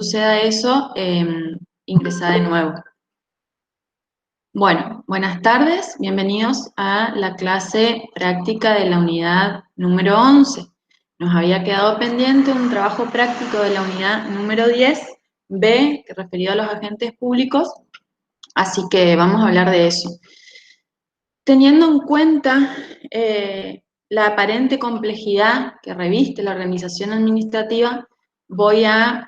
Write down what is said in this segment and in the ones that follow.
suceda eso, ingresa de nuevo. Bueno, buenas tardes, bienvenidos a la clase práctica de la unidad número 11. Nos había quedado pendiente un trabajo práctico de la unidad número 10, B, que referido a los agentes públicos, así que vamos a hablar de eso. Teniendo en cuenta la aparente complejidad que reviste la organización administrativa, voy a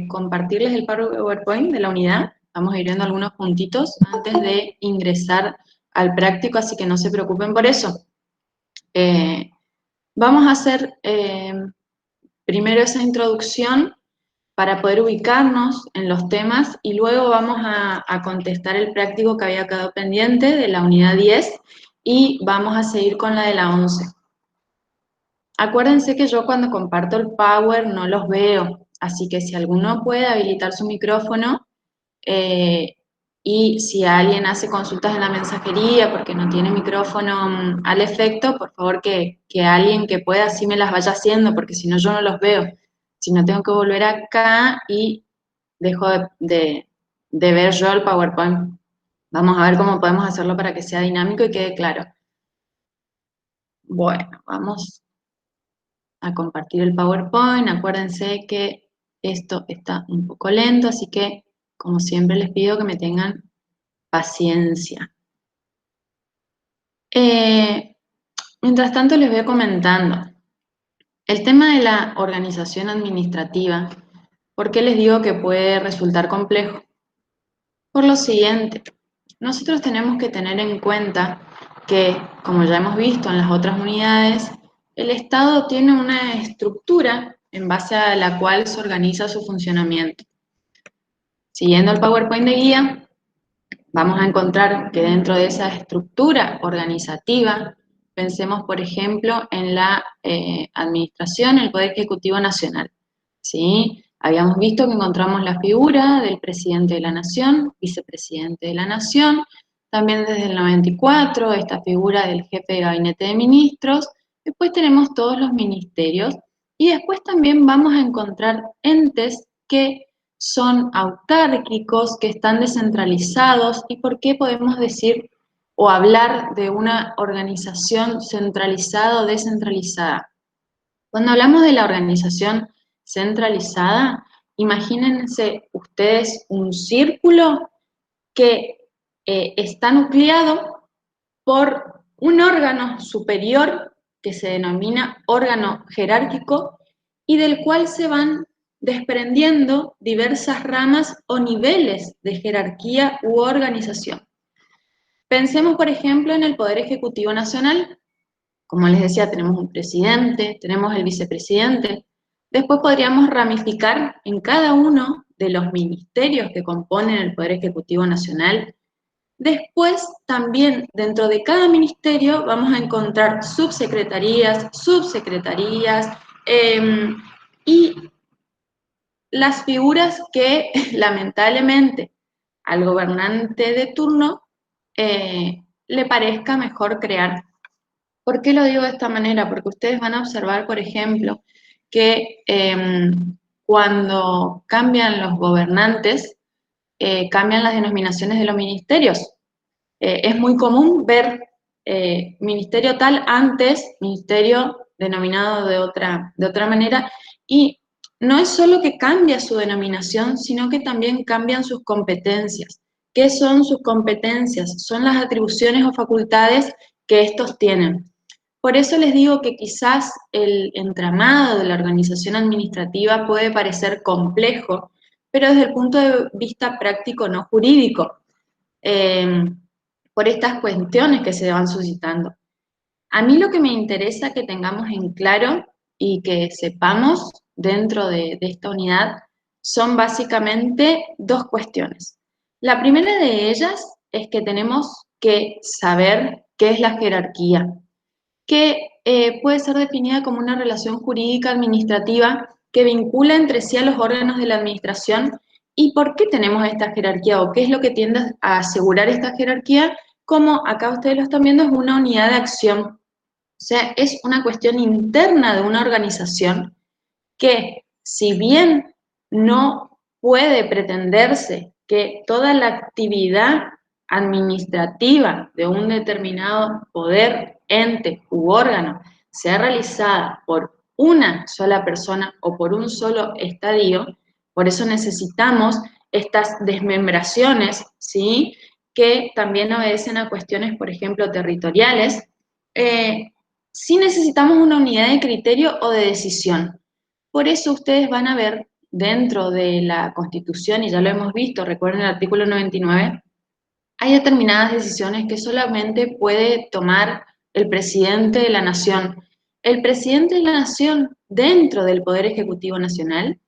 compartirles el PowerPoint de la unidad. Vamos a ir viendo algunos puntitos antes de ingresar al práctico, así que no se preocupen por eso. Vamos a hacer primero esa introducción para poder ubicarnos en los temas y luego vamos a contestar el práctico que había quedado pendiente de la unidad 10 y vamos a seguir con la de la 11. Acuérdense que yo cuando comparto el Power no los veo, así que si alguno puede habilitar su micrófono y si alguien hace consultas en la mensajería porque no tiene micrófono al efecto, por favor que alguien que pueda así me las vaya haciendo, porque si no yo no los veo. Si no tengo que volver acá y dejo de ver yo el PowerPoint. Vamos a ver cómo podemos hacerlo para que sea dinámico y quede claro. Bueno, vamos a compartir el PowerPoint. Acuérdense que esto está un poco lento, así que, como siempre, les pido que me tengan paciencia. Mientras tanto, les voy comentando. El tema de la organización administrativa, ¿por qué les digo que puede resultar complejo? Por lo siguiente, nosotros tenemos que tener en cuenta que, como ya hemos visto en las otras unidades, el Estado tiene una estructura en base a la cual se organiza su funcionamiento. Siguiendo el PowerPoint de guía, vamos a encontrar que dentro de esa estructura organizativa, pensemos, por ejemplo, en la administración, el Poder Ejecutivo Nacional, ¿sí? Habíamos visto que encontramos la figura del presidente de la Nación, vicepresidente de la Nación, también desde el 94, esta figura del jefe de gabinete de ministros, después tenemos todos los ministerios, y después también vamos a encontrar entes que son autárquicos, que están descentralizados, y por qué podemos decir o hablar de una organización centralizada o descentralizada. Cuando hablamos de la organización centralizada, imagínense ustedes un círculo que está nucleado por un órgano superior que se denomina órgano jerárquico y del cual se van desprendiendo diversas ramas o niveles de jerarquía u organización. Pensemos, por ejemplo, en el Poder Ejecutivo Nacional. Como les decía, tenemos un presidente, tenemos el vicepresidente. Después podríamos ramificar en cada uno de los ministerios que componen el Poder Ejecutivo Nacional. Después, también dentro de cada ministerio vamos a encontrar subsecretarías, y las figuras que lamentablemente al gobernante de turno le parezca mejor crear. ¿Por qué lo digo de esta manera? Porque ustedes van a observar, por ejemplo, que cuando cambian los gobernantes, cambian las denominaciones de los ministerios. Es muy común ver ministerio tal antes, ministerio denominado de otra manera, y no es solo que cambia su denominación, sino que también cambian sus competencias. ¿Qué son sus competencias? Son las atribuciones o facultades que estos tienen. Por eso les digo que quizás el entramado de la organización administrativa puede parecer complejo, pero desde el punto de vista práctico, no jurídico, por estas cuestiones que se van suscitando. A mí lo que me interesa que tengamos en claro y que sepamos dentro de esta unidad son básicamente dos cuestiones. La primera de ellas es que tenemos que saber qué es la jerarquía, que puede ser definida como una relación jurídica administrativa que vincula entre sí a los órganos de la administración. ¿Y por qué tenemos esta jerarquía o qué es lo que tiende a asegurar esta jerarquía? Como acá ustedes lo están viendo, es una unidad de acción. O sea, es una cuestión interna de una organización que, si bien no puede pretenderse que toda la actividad administrativa de un determinado poder, ente u órgano sea realizada por una sola persona o por un solo estadio. Por eso necesitamos estas desmembraciones, ¿sí?, que también obedecen a cuestiones, por ejemplo, territoriales. Sí necesitamos una unidad de criterio o de decisión. Por eso ustedes van a ver dentro de la Constitución, y ya lo hemos visto, recuerden el artículo 99, hay determinadas decisiones que solamente puede tomar el presidente de la nación. El presidente de la nación, dentro del Poder Ejecutivo Nacional,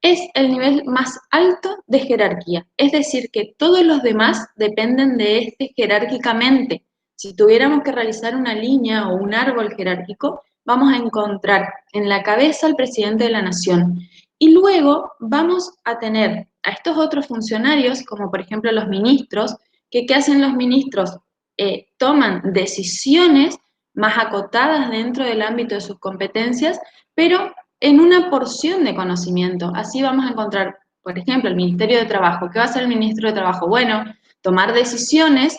es el nivel más alto de jerarquía, es decir, que todos los demás dependen de este jerárquicamente. Si tuviéramos que realizar una línea o un árbol jerárquico, vamos a encontrar en la cabeza al presidente de la nación y luego vamos a tener a estos otros funcionarios, como por ejemplo los ministros, que ¿qué hacen los ministros? Toman decisiones más acotadas dentro del ámbito de sus competencias, pero en una porción de conocimiento. Así vamos a encontrar, por ejemplo, el Ministerio de Trabajo. ¿Qué va a hacer el Ministro de Trabajo? Bueno, tomar decisiones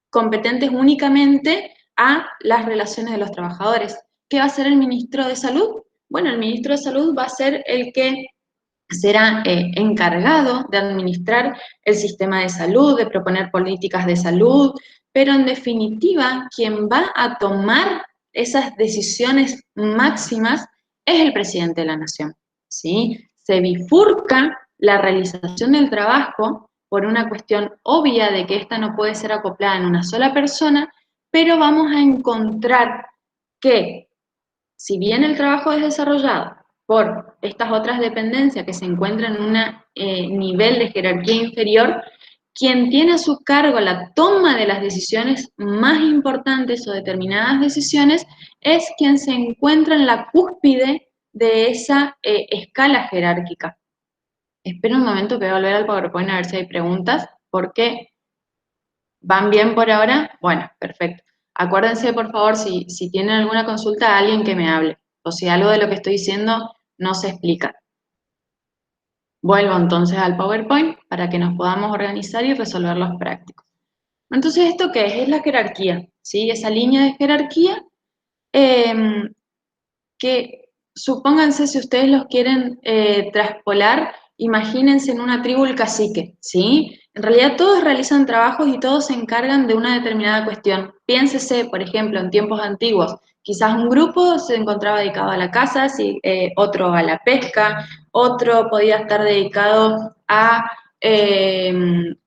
competentes únicamente a las relaciones de los trabajadores. ¿Qué va a hacer el Ministro de Salud? Bueno, el Ministro de Salud va a ser el que será encargado de administrar el sistema de salud, de proponer políticas de salud, pero en definitiva, quien va a tomar esas decisiones máximas es el presidente de la nación, ¿sí? Se bifurca la realización del trabajo por una cuestión obvia de que esta no puede ser acoplada en una sola persona, pero vamos a encontrar que si bien el trabajo es desarrollado por estas otras dependencias que se encuentran en un nivel de jerarquía inferior, quien tiene a su cargo la toma de las decisiones más importantes o determinadas decisiones es quien se encuentra en la cúspide de esa escala jerárquica. Espera un momento que voy a volver al PowerPoint a ver si hay preguntas, porque ¿van bien por ahora? Bueno, perfecto. Acuérdense, por favor, si tienen alguna consulta, a alguien que me hable. O si algo de lo que estoy diciendo no se explica. Vuelvo entonces al PowerPoint para que nos podamos organizar y resolver los prácticos. Entonces, ¿esto qué es? Es la jerarquía, ¿sí? Esa línea de jerarquía que, supónganse, si ustedes los quieren traspolar, imagínense en una tribu el cacique, ¿sí? En realidad todos realizan trabajos y todos se encargan de una determinada cuestión. Piénsese, por ejemplo, en tiempos antiguos, quizás un grupo se encontraba dedicado a la caza, otro a la pesca, otro podía estar dedicado a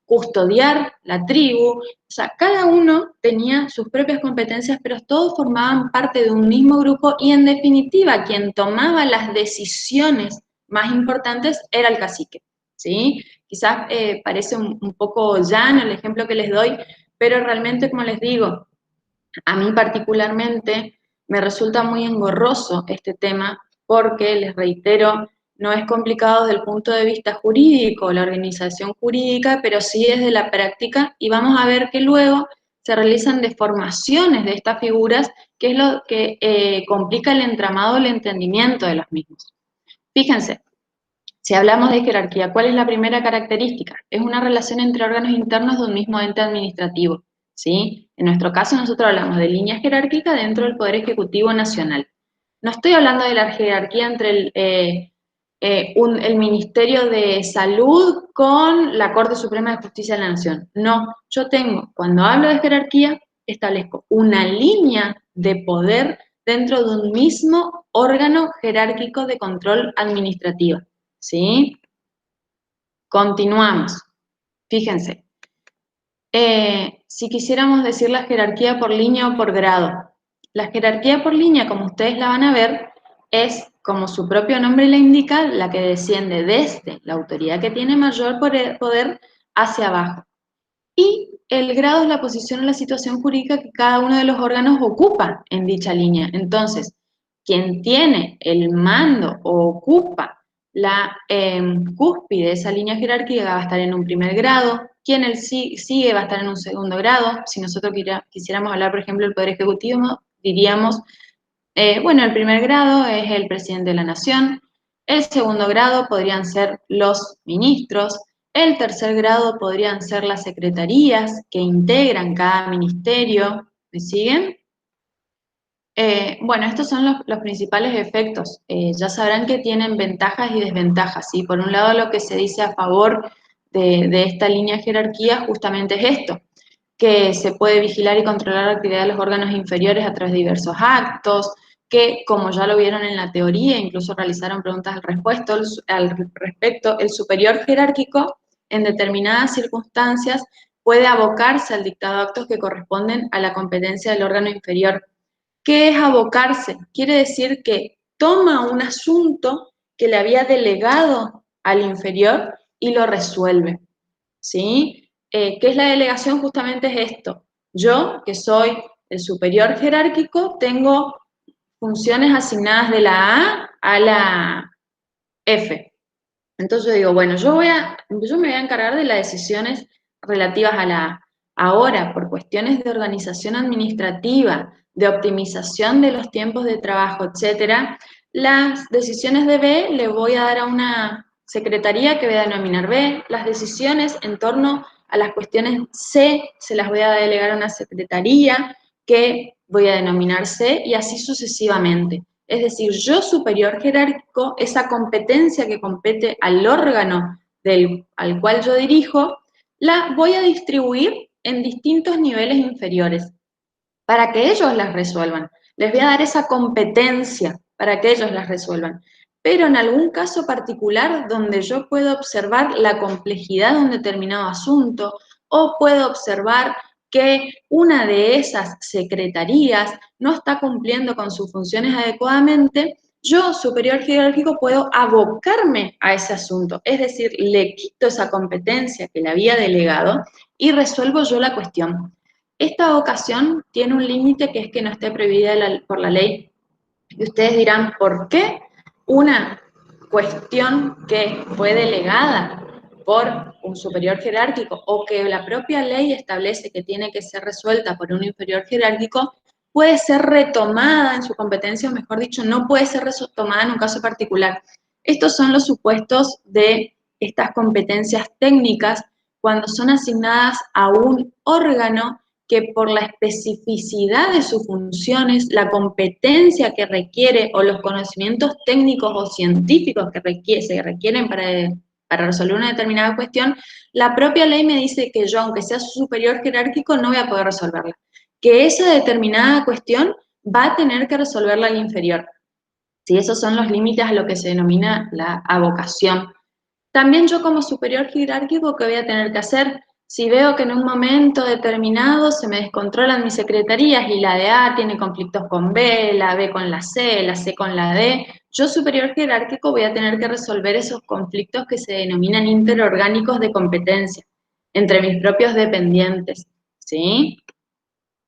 custodiar la tribu. O sea, cada uno tenía sus propias competencias, pero todos formaban parte de un mismo grupo y en definitiva quien tomaba las decisiones más importantes era el cacique, ¿sí? Quizás parece un poco llano el ejemplo que les doy, pero realmente, como les digo, a mí particularmente me resulta muy engorroso este tema porque, les reitero, no es complicado desde el punto de vista jurídico, la organización jurídica, pero sí desde la práctica, y vamos a ver que luego se realizan deformaciones de estas figuras, que es lo que complica el entramado, el entendimiento de los mismos. Fíjense, si hablamos de jerarquía, ¿cuál es la primera característica? Es una relación entre órganos internos de un mismo ente administrativo, ¿sí? En nuestro caso nosotros hablamos de línea jerárquica dentro del Poder Ejecutivo Nacional. No estoy hablando de la jerarquía entre el Ministerio de Salud con la Corte Suprema de Justicia de la Nación. No, yo tengo, cuando hablo de jerarquía, establezco una línea de poder dentro de un mismo órgano jerárquico de control administrativo. ¿Sí? Continuamos. Fíjense. Si quisiéramos decir la jerarquía por línea o por grado. La jerarquía por línea, como ustedes la van a ver, es, como su propio nombre le indica, la que desciende desde la autoridad que tiene mayor poder hacia abajo. Y el grado es la posición o la situación jurídica que cada uno de los órganos ocupa en dicha línea. Entonces, quien tiene el mando o ocupa la cúspide de esa línea jerárquica va a estar en un primer grado, quien sigue va a estar en un segundo grado. Si nosotros quisiéramos hablar, por ejemplo, del Poder Ejecutivo, diríamos, bueno, el primer grado es el presidente de la Nación, El segundo grado podrían ser los ministros. El tercer grado podrían ser las secretarías que integran cada ministerio. ¿Me siguen? Bueno, estos son los principales efectos. Ya sabrán que tienen ventajas y desventajas, ¿sí? Por un lado, lo que se dice a favor de esta línea de jerarquía justamente es esto, que se puede vigilar y controlar la actividad de los órganos inferiores a través de diversos actos, que como ya lo vieron en la teoría, incluso realizaron preguntas al respecto, el superior jerárquico en determinadas circunstancias puede abocarse al dictado de actos que corresponden a la competencia del órgano inferior. ¿Qué es abocarse? Quiere decir que toma un asunto que le había delegado al inferior y lo resuelve, ¿sí? ¿Qué es la delegación? Justamente es esto. Yo, que soy el superior jerárquico, tengo funciones asignadas de la a la F. Entonces digo, bueno, yo me voy a encargar de las decisiones relativas a la A. Ahora, por cuestiones de organización administrativa, de optimización de los tiempos de trabajo, etcétera, las decisiones de B le voy a dar a una secretaría que voy a denominar B. Las decisiones en torno a las cuestiones C se las voy a delegar a una secretaría que voy a denominar C y así sucesivamente. Es decir, yo superior jerárquico, esa competencia que compete al órgano al cual yo dirijo, la voy a distribuir en distintos niveles inferiores para que ellos las resuelvan. Les voy a dar esa competencia para que ellos las resuelvan. Pero en algún caso particular donde yo puedo observar la complejidad de un determinado asunto o puedo observar que una de esas secretarías no está cumpliendo con sus funciones adecuadamente, yo, superior jerárquico, puedo abocarme a ese asunto, es decir, le quito esa competencia que le había delegado y resuelvo yo la cuestión. Esta vocación tiene un límite que es que no esté prohibida por la ley. Y ustedes dirán, ¿por qué una cuestión que fue delegada por un superior jerárquico o que la propia ley establece que tiene que ser resuelta por un inferior jerárquico puede ser retomada en su competencia, o mejor dicho, no puede ser retomada en un caso particular? Estos son los supuestos de estas competencias técnicas cuando son asignadas a un órgano que por la especificidad de sus funciones, la competencia que requiere o los conocimientos técnicos o científicos que se requieren para resolver una determinada cuestión, la propia ley me dice que yo, aunque sea su superior jerárquico, no voy a poder resolverla. Que esa determinada cuestión va a tener que resolverla el inferior. ¿Sí? Esos son los límites a lo que se denomina la avocación. También yo como superior jerárquico, ¿qué voy a tener que hacer? Si veo que en un momento determinado se me descontrolan mis secretarías y la de A tiene conflictos con B, la B con la C con la D, yo superior jerárquico voy a tener que resolver esos conflictos que se denominan interorgánicos de competencia entre mis propios dependientes, ¿sí?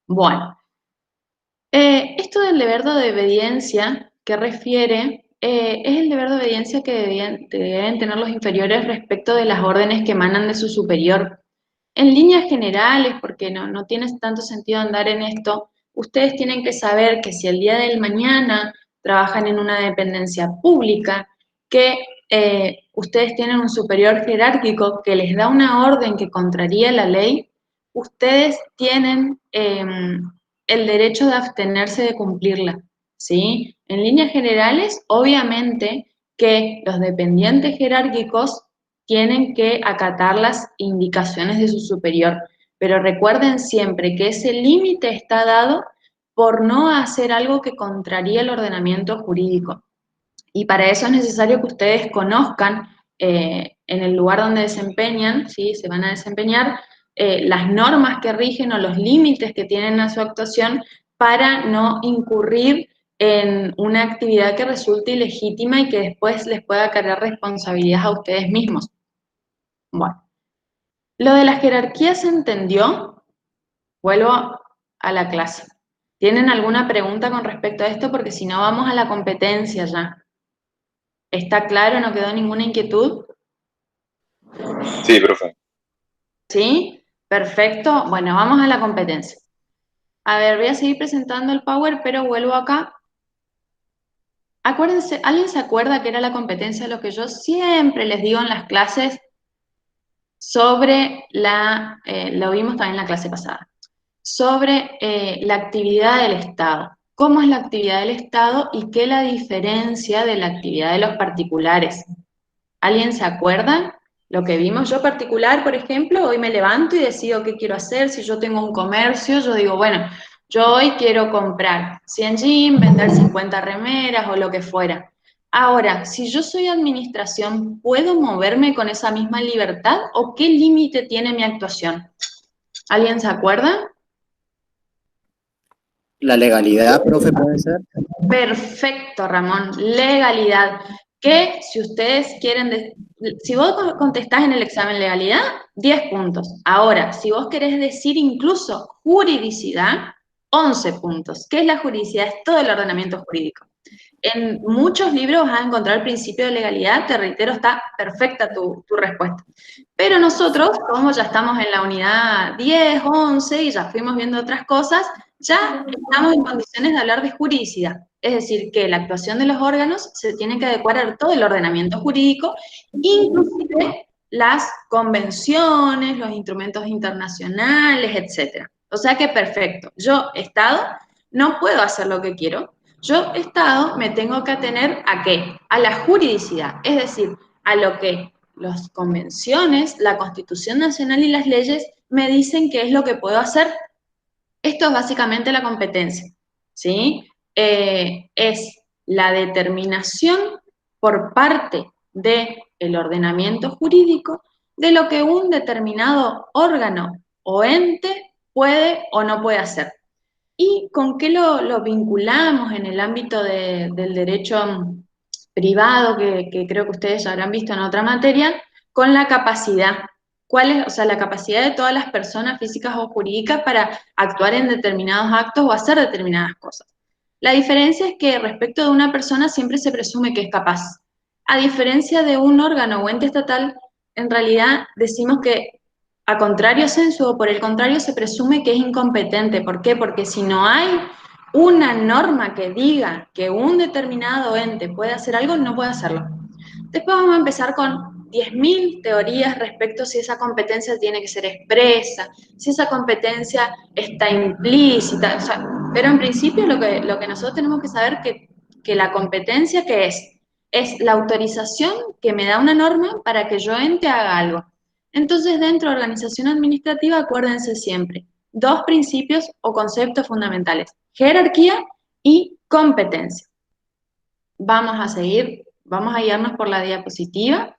Bueno, esto del deber de obediencia que refiere es el deber de obediencia que deben tener los inferiores respecto de las órdenes que emanan de su superior. En líneas generales, porque no tiene tanto sentido andar en esto, ustedes tienen que saber que si el día del mañana trabajan en una dependencia pública, que ustedes tienen un superior jerárquico que les da una orden que contraría la ley, ustedes tienen el derecho de abstenerse de cumplirla, ¿sí? En líneas generales, obviamente que los dependientes jerárquicos tienen que acatar las indicaciones de su superior, pero recuerden siempre que ese límite está dado por no hacer algo que contraría el ordenamiento jurídico. Y para eso es necesario que ustedes conozcan en el lugar donde desempeñan, ¿sí? Se van a desempeñar, las normas que rigen o los límites que tienen a su actuación para no incurrir en una actividad que resulte ilegítima y que después les pueda cargar responsabilidad a ustedes mismos. Bueno, lo de la jerarquía se entendió. Vuelvo a la clase. ¿Tienen alguna pregunta con respecto a esto? Porque si no, vamos a la competencia ya. ¿Está claro? ¿No quedó ninguna inquietud? Sí, profe. ¿Sí? Perfecto. Bueno, vamos a la competencia. A ver, voy a seguir presentando el Power, pero vuelvo acá Acuérdense, ¿alguien se acuerda que era la competencia de lo que yo siempre les digo en las clases sobre lo vimos también en la clase pasada, sobre la actividad del Estado? ¿Cómo es la actividad del Estado y qué la diferencia de la actividad de los particulares? ¿Alguien se acuerda? Lo que vimos yo particular, por ejemplo, hoy me levanto y decido qué quiero hacer. Si yo tengo un comercio, yo digo, bueno, yo hoy quiero comprar 100 jeans, vender 50 remeras o lo que fuera. Ahora, si yo soy administración, ¿puedo moverme con esa misma libertad o qué límite tiene mi actuación? ¿Alguien se acuerda? La legalidad, profe, puede ser. Perfecto, Ramón. Legalidad. Que si ustedes quieren, si vos contestás en el examen legalidad, 10 puntos. Ahora, si vos querés decir incluso juridicidad, 11 puntos. ¿Qué es la juridicidad? Es todo el ordenamiento jurídico. En muchos libros vas a encontrar el principio de legalidad, te reitero, está perfecta tu respuesta. Pero nosotros, como ya estamos en la unidad 10, 11 y ya fuimos viendo otras cosas, ya estamos en condiciones de hablar de juridicidad. Es decir, que la actuación de los órganos se tiene que adecuar a todo el ordenamiento jurídico, inclusive las convenciones, los instrumentos internacionales, etc. O sea que perfecto. Yo, Estado, no puedo hacer lo que quiero. Yo, Estado, me tengo que atener ¿a qué? A la juridicidad, es decir, a lo que las convenciones, la Constitución Nacional y las leyes me dicen que es lo que puedo hacer. Esto es básicamente la competencia, ¿sí? Es la determinación por parte del ordenamiento jurídico de lo que un determinado órgano o ente puede o no puede hacer. ¿Y con qué lo vinculamos en el ámbito del derecho privado, que creo que ustedes ya habrán visto en otra materia? Con la capacidad. ¿Cuál es, o sea, la capacidad de todas las personas físicas o jurídicas para actuar en determinados actos o hacer determinadas cosas? La diferencia es que respecto de una persona siempre se presume que es capaz. A diferencia de un órgano o ente estatal, en realidad decimos que a contrario censo o por el contrario se presume que es incompetente. ¿Por qué? Porque si no hay una norma que diga que un determinado ente puede hacer algo, no puede hacerlo. Después vamos a empezar con 10.000 teorías respecto a si esa competencia tiene que ser expresa, si esa competencia está implícita, o sea, pero en principio lo que nosotros tenemos que saber que la competencia, ¿qué es la autorización que me da una norma para que yo ente haga algo. Entonces, dentro de organización administrativa, acuérdense siempre, dos principios o conceptos fundamentales, jerarquía y competencia. Vamos a seguir, vamos a guiarnos por la diapositiva.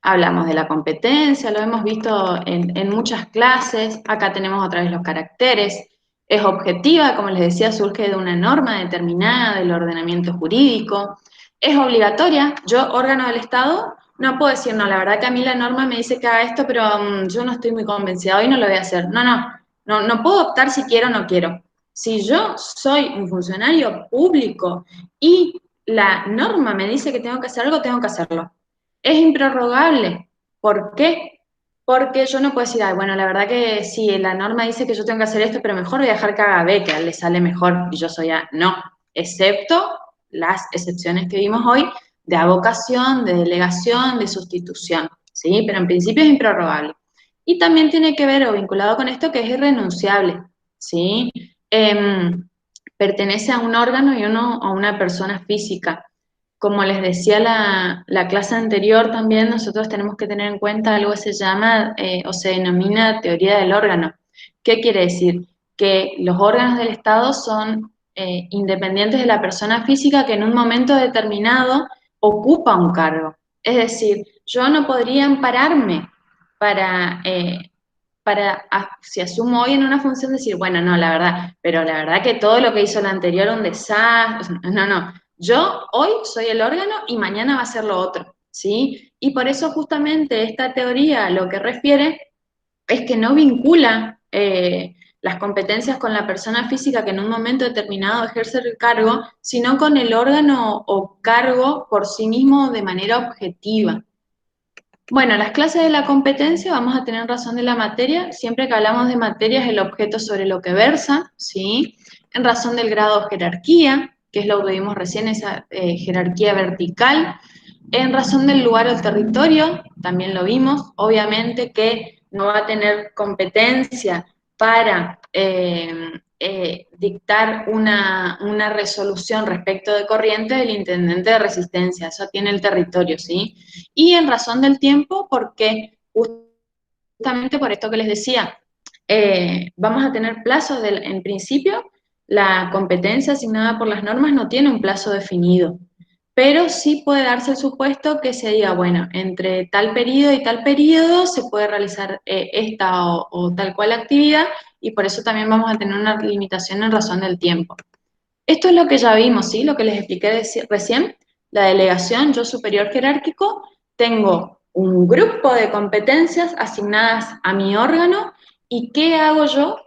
Hablamos de la competencia, lo hemos visto en muchas clases. Acá tenemos otra vez los caracteres. Es objetiva, como les decía, surge de una norma determinada del ordenamiento jurídico. Es obligatoria. Yo, órgano del Estado, no puedo decir, no, la verdad que a mí la norma me dice que haga esto, pero yo no estoy muy convencida, hoy no lo voy a hacer. No puedo optar si quiero o no quiero. Si yo soy un funcionario público y la norma me dice que tengo que hacer algo, tengo que hacerlo. Es improrrogable. ¿Por qué? Porque yo no puedo decir, ay, bueno, la verdad que sí, la norma dice que yo tengo que hacer esto, pero mejor voy a dejar que haga B, que a él le sale mejor y yo soy A. No, excepto las excepciones que vimos hoy de avocación, de delegación, de sustitución, ¿sí? Pero en principio es improrrogable. Y también tiene que ver, o vinculado con esto, que es irrenunciable, ¿sí? Pertenece a un órgano y uno a una persona física. Como les decía la clase anterior, también nosotros tenemos que tener en cuenta algo que se llama o se denomina teoría del órgano. ¿Qué quiere decir? Que los órganos del Estado son independientes de la persona física que en un momento determinado ocupa un cargo. Es decir, yo no podría ampararme para, si asumo hoy en una función, decir, bueno, no, la verdad, pero la verdad que todo lo que hizo la anterior un desastre. No. Yo hoy soy el órgano y mañana va a ser lo otro, ¿sí? Y por eso justamente esta teoría lo que refiere es que no vincula las competencias con la persona física que en un momento determinado ejerce el cargo, sino con el órgano o cargo por sí mismo de manera objetiva. Bueno, las clases de la competencia vamos a tener razón de la materia. Siempre que hablamos de materia es el objeto sobre lo que versa, ¿sí? En razón del grado o jerarquía, que es lo que vimos recién, esa jerarquía vertical. En razón del lugar o territorio, también lo vimos, obviamente que no va a tener competencia para dictar una resolución respecto de corriente del intendente de resistencia, eso tiene el territorio, ¿sí? Y en razón del tiempo, porque justamente por esto que les decía, vamos a tener plazos, en principio, la competencia asignada por las normas no tiene un plazo definido, pero sí puede darse el supuesto que se diga, bueno, entre tal periodo y tal periodo se puede realizar esta o tal cual actividad, y por eso también vamos a tener una limitación en razón del tiempo. Esto es lo que ya vimos, ¿sí? Lo que les expliqué recién, la delegación, yo superior jerárquico, tengo un grupo de competencias asignadas a mi órgano, ¿y qué hago yo?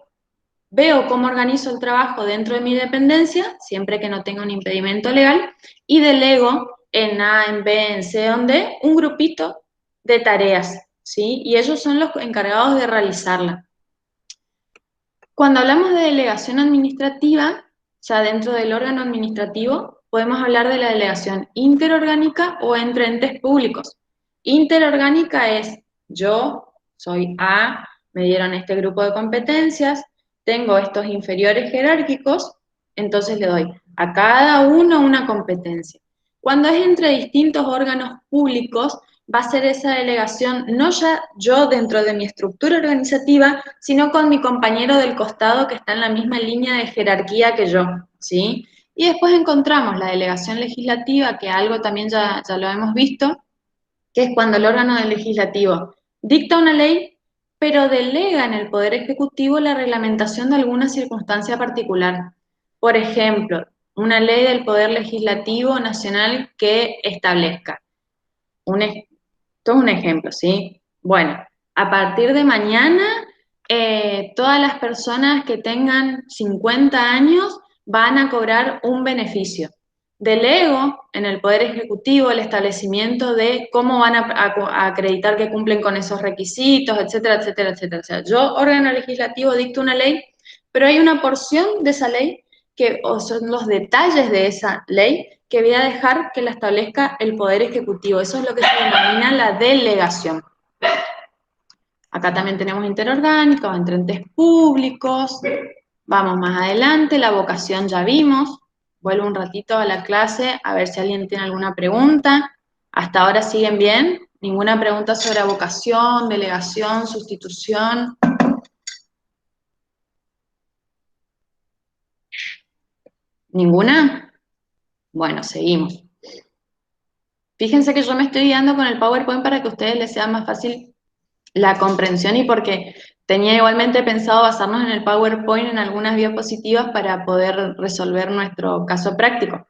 Veo cómo organizo el trabajo dentro de mi dependencia, siempre que no tenga un impedimento legal, y delego en A, en B, en C, en D, un grupito de tareas, ¿sí? Y ellos son los encargados de realizarla. Cuando hablamos de delegación administrativa, ya dentro del órgano administrativo, podemos hablar de la delegación interorgánica o entre entes públicos. Interorgánica es, yo soy A, me dieron este grupo de competencias, tengo estos inferiores jerárquicos, entonces le doy a cada uno una competencia. Cuando es entre distintos órganos públicos, va a ser esa delegación, no ya yo dentro de mi estructura organizativa, sino con mi compañero del costado que está en la misma línea de jerarquía que yo, ¿sí? Y después encontramos la delegación legislativa, que algo también ya lo hemos visto, que es cuando el órgano del legislativo dicta una ley, pero delega en el Poder Ejecutivo la reglamentación de alguna circunstancia particular. Por ejemplo, una ley del Poder Legislativo Nacional que establezca esto es un ejemplo, ¿sí? Bueno, a partir de mañana, todas las personas que tengan 50 años van a cobrar un beneficio. Delego en el Poder Ejecutivo el establecimiento de cómo van a acreditar que cumplen con esos requisitos, etcétera, etcétera, etcétera. O sea, yo, órgano legislativo, dicto una ley, pero hay una porción de esa ley o son los detalles de esa ley que voy a dejar que la establezca el Poder Ejecutivo. Eso es lo que se denomina la delegación. Acá también tenemos interorgánicos, entre entes públicos. Vamos más adelante, la vocación ya vimos. Vuelvo un ratito a la clase a ver si alguien tiene alguna pregunta. ¿Hasta ahora siguen bien? ¿Ninguna pregunta sobre vocación, delegación, sustitución? ¿Ninguna? Bueno, seguimos. Fíjense que yo me estoy guiando con el PowerPoint para que a ustedes les sea más fácil la comprensión y porque tenía igualmente pensado basarnos en el PowerPoint en algunas diapositivas para poder resolver nuestro caso práctico.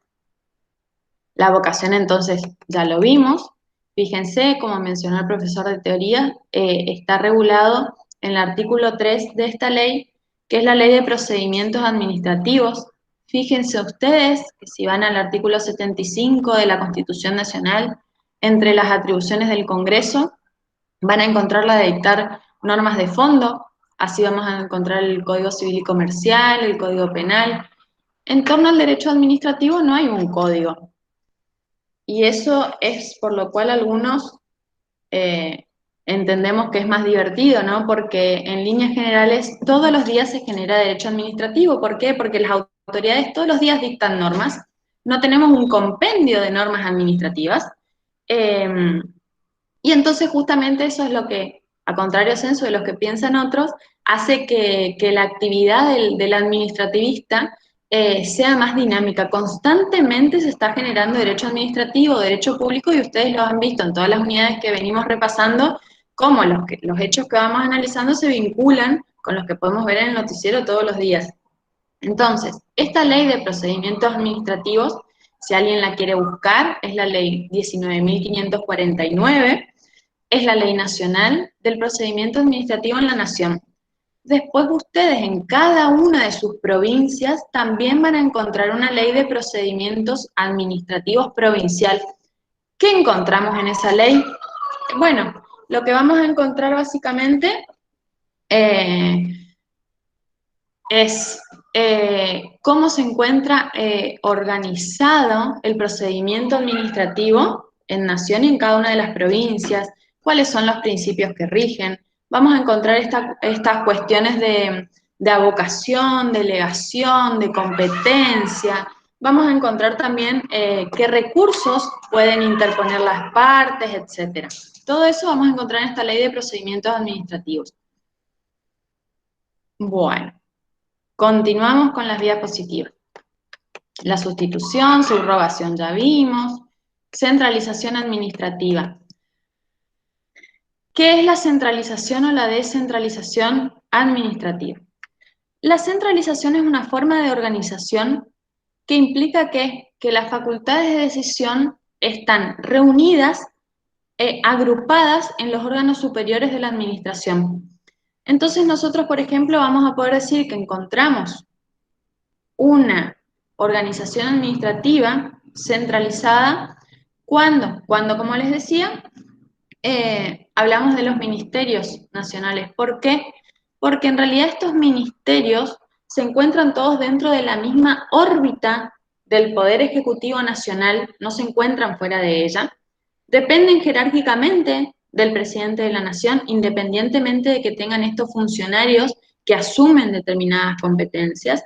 La vocación entonces ya lo vimos. Fíjense, como mencionó el profesor de teoría, está regulado en el artículo 3 de esta ley, que es la Ley de Procedimientos Administrativos. Fíjense ustedes que si van al artículo 75 de la Constitución Nacional, entre las atribuciones del Congreso, van a encontrar la de dictar normas de fondo, así vamos a encontrar el Código Civil y Comercial, el Código Penal. En torno al derecho administrativo no hay un código. Y eso es por lo cual algunos entendemos que es más divertido, ¿no? Porque en líneas generales todos los días se genera derecho administrativo. ¿Por qué? Porque las autoridades todos los días dictan normas. No tenemos un compendio de normas administrativas. Y entonces justamente eso es lo que, a contrario censo de los que piensan otros, hace que la actividad del administrativista sea más dinámica. Constantemente se está generando derecho administrativo, derecho público, y ustedes lo han visto en todas las unidades que venimos repasando, cómo los hechos que vamos analizando se vinculan con los que podemos ver en el noticiero todos los días. Entonces, esta ley de procedimientos administrativos, si alguien la quiere buscar, es la ley 19.549, es la ley nacional del procedimiento administrativo en la nación. Después ustedes en cada una de sus provincias también van a encontrar una ley de procedimientos administrativos provincial. ¿Qué encontramos en esa ley? Bueno, lo que vamos a encontrar básicamente es cómo se encuentra organizado el procedimiento administrativo en Nación y en cada una de las provincias, cuáles son los principios que rigen. Vamos a encontrar estas cuestiones de avocación, delegación, de competencia. Vamos a encontrar también qué recursos pueden interponer las partes, etc. Todo eso vamos a encontrar en esta ley de procedimientos administrativos. Bueno. Continuamos con las diapositivas. La sustitución, subrogación ya vimos. Centralización administrativa. ¿Qué es la centralización o la descentralización administrativa? La centralización es una forma de organización que implica que las facultades de decisión están reunidas, agrupadas en los órganos superiores de la administración. Entonces nosotros, por ejemplo, vamos a poder decir que encontramos una organización administrativa centralizada cuando como les decía, hablamos de los ministerios nacionales. ¿Por qué? Porque en realidad estos ministerios se encuentran todos dentro de la misma órbita del Poder Ejecutivo Nacional, no se encuentran fuera de ella, dependen jerárquicamente del presidente de la Nación, independientemente de que tengan estos funcionarios que asumen determinadas competencias,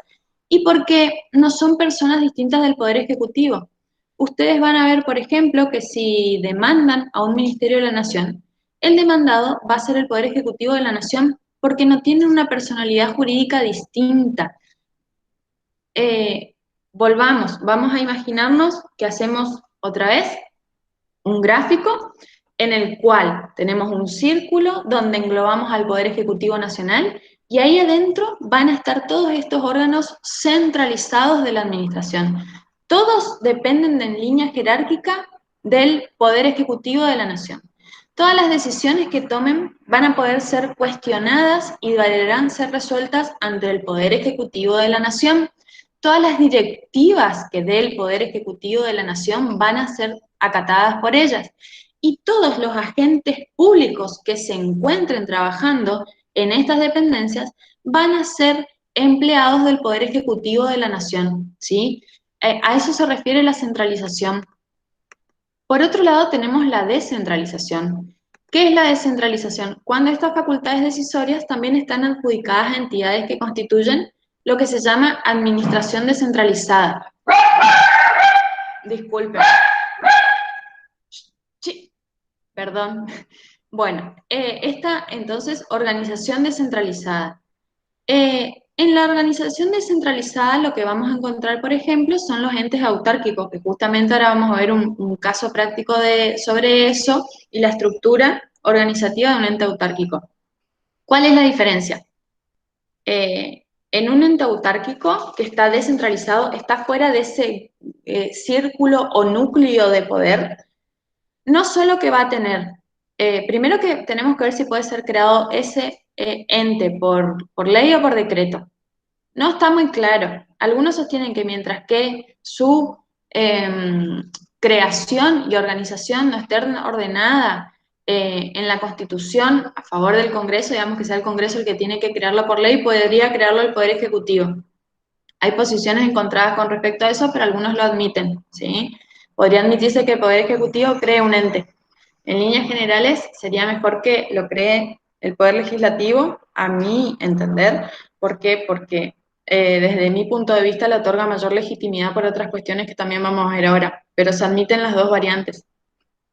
y porque no son personas distintas del Poder Ejecutivo. Ustedes van a ver, por ejemplo, que si demandan a un Ministerio de la Nación, el demandado va a ser el Poder Ejecutivo de la Nación porque no tienen una personalidad jurídica distinta. Vamos a imaginarnos que hacemos otra vez un gráfico en el cual tenemos un círculo donde englobamos al Poder Ejecutivo Nacional y ahí adentro van a estar todos estos órganos centralizados de la administración. Todos dependen en línea jerárquica del Poder Ejecutivo de la Nación. Todas las decisiones que tomen van a poder ser cuestionadas y deberán ser resueltas ante el Poder Ejecutivo de la Nación. Todas las directivas que dé el Poder Ejecutivo de la Nación van a ser acatadas por ellas. Y todos los agentes públicos que se encuentren trabajando en estas dependencias van a ser empleados del Poder Ejecutivo de la Nación, ¿sí? A eso se refiere la centralización. Por otro lado, tenemos la descentralización. ¿Qué es la descentralización? Cuando estas facultades decisorias también están adjudicadas a entidades que constituyen lo que se llama administración descentralizada. Disculpen. Perdón. Bueno, esta entonces organización descentralizada. En la organización descentralizada lo que vamos a encontrar, por ejemplo, son los entes autárquicos, que justamente ahora vamos a ver un caso práctico sobre eso y la estructura organizativa de un ente autárquico. ¿Cuál es la diferencia? En un ente autárquico que está descentralizado, está fuera de ese círculo o núcleo de poder, no solo que va a tener, primero que tenemos que ver si puede ser creado ese ente por ley o por decreto. No está muy claro. Algunos sostienen que mientras que su creación y organización no esté ordenada en la Constitución a favor del Congreso, digamos que sea el Congreso el que tiene que crearlo por ley, podría crearlo el Poder Ejecutivo. Hay posiciones encontradas con respecto a eso, pero algunos lo admiten, ¿sí? Podría admitirse que el Poder Ejecutivo cree un ente. En líneas generales, sería mejor que lo cree el Poder Legislativo, a mi entender. ¿Por qué? Porque desde mi punto de vista le otorga mayor legitimidad por otras cuestiones que también vamos a ver ahora, pero se admiten las dos variantes.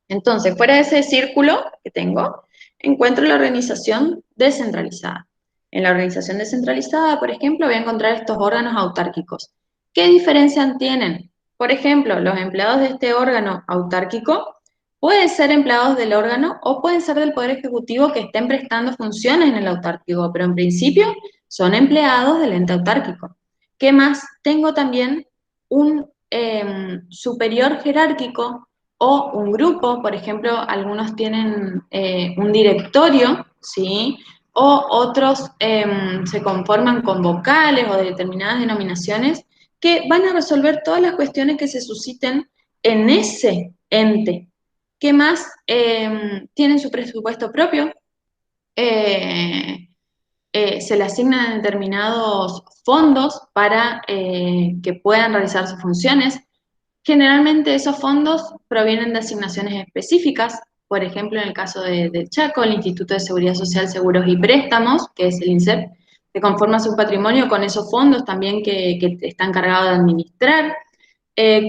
Entonces, fuera de ese círculo que tengo, encuentro la organización descentralizada. En la organización descentralizada, por ejemplo, voy a encontrar estos órganos autárquicos. ¿Qué diferencia tienen? Por ejemplo, los empleados de este órgano autárquico pueden ser empleados del órgano o pueden ser del Poder Ejecutivo que estén prestando funciones en el autárquico, pero en principio son empleados del ente autárquico. ¿Qué más? Tengo también un superior jerárquico o un grupo, por ejemplo, algunos tienen un directorio, ¿sí? O otros se conforman con vocales o determinadas denominaciones que van a resolver todas las cuestiones que se susciten en ese ente. ¿Qué más? Tienen su presupuesto propio, se le asignan determinados fondos para que puedan realizar sus funciones. Generalmente esos fondos provienen de asignaciones específicas, por ejemplo, en el caso de Chaco, el Instituto de Seguridad Social, Seguros y Préstamos, que es el INSEP, que conforma su patrimonio con esos fondos también que está encargado de administrar.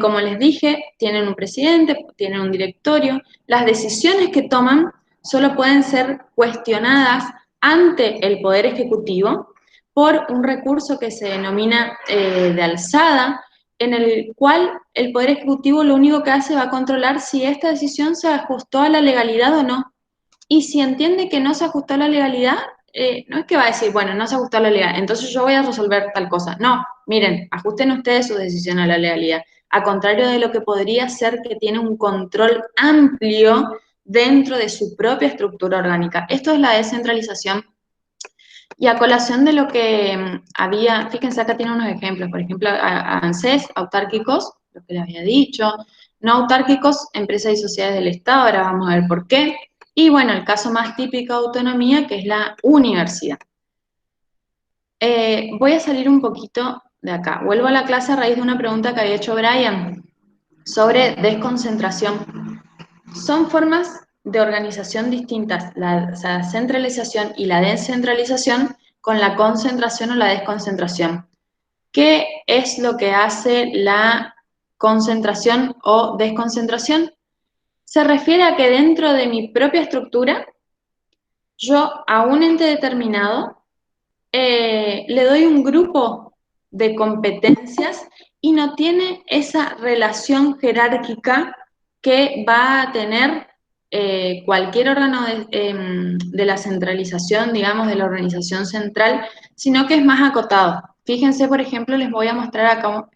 Como les dije, tienen un presidente, tienen un directorio. Las decisiones que toman solo pueden ser cuestionadas ante el Poder Ejecutivo por un recurso que se denomina de alzada, en el cual el Poder Ejecutivo lo único que hace va a controlar si esta decisión se ajustó a la legalidad o no. Y si entiende que no se ajustó a la legalidad, no es que va a decir, bueno, no se ajustó a la legalidad, entonces yo voy a resolver tal cosa. No, miren, ajusten ustedes su decisión a la legalidad. A contrario de lo que podría ser que tiene un control amplio dentro de su propia estructura orgánica. Esto es la descentralización. Y a colación de lo que había, fíjense acá tiene unos ejemplos, por ejemplo, ANSES, autárquicos, lo que les había dicho, no autárquicos, empresas y sociedades del Estado, ahora vamos a ver por qué. Y bueno, el caso más típico de autonomía, que es la universidad. Voy a salir un poquito de acá. Vuelvo a la clase a raíz de una pregunta que había hecho Brian sobre desconcentración. Son formas de organización distintas, la centralización y la descentralización con la concentración o la desconcentración. ¿Qué es lo que hace la concentración o desconcentración? Se refiere a que dentro de mi propia estructura, yo a un ente determinado le doy un grupo de competencias y no tiene esa relación jerárquica que va a tener cualquier órgano de la centralización, digamos, de la organización central, sino que es más acotado. Fíjense, por ejemplo, les voy a mostrar acá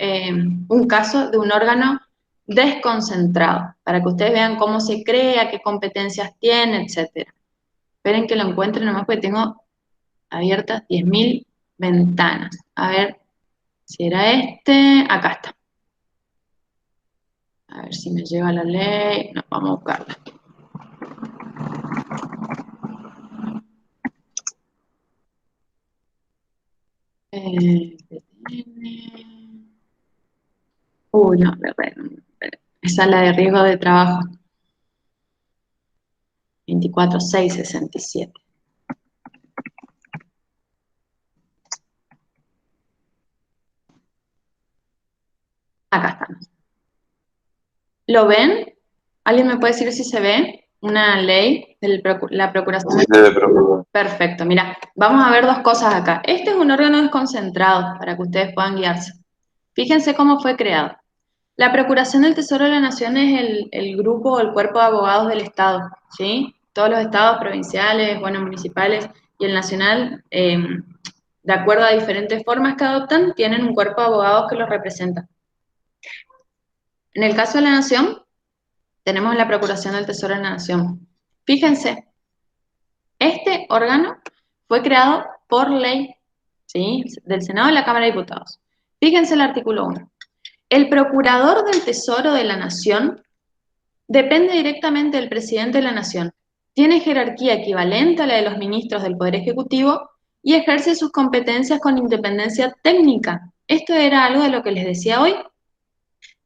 un caso de un órgano desconcentrado, para que ustedes vean cómo se crea, qué competencias tiene, etcétera. Esperen que lo encuentren nomás porque tengo abiertas 10.000 ventanas. A ver si era este. Acá está. A ver si me llega la ley. No, vamos a buscarla. Uy, no, esa es la de riesgo de trabajo. 24.667. Acá estamos. ¿Lo ven? ¿Alguien me puede decir si se ve? Una ley de la Procuración. Sí, se ve, profe. Perfecto, mira, vamos a ver dos cosas acá. Este es un órgano desconcentrado para que ustedes puedan guiarse. Fíjense cómo fue creado. La Procuración del Tesoro de la Nación es el grupo o el cuerpo de abogados del Estado, ¿sí? Todos los estados provinciales, bueno, municipales y el nacional, de acuerdo a diferentes formas que adoptan, tienen un cuerpo de abogados que los representa. En el caso de la Nación, tenemos la Procuración del Tesoro de la Nación. Fíjense, este órgano fue creado por ley, ¿sí? Del Senado y la Cámara de Diputados. Fíjense el artículo 1. El Procurador del Tesoro de la Nación depende directamente del presidente de la Nación. Tiene jerarquía equivalente a la de los ministros del Poder Ejecutivo y ejerce sus competencias con independencia técnica. Esto era algo de lo que les decía hoy.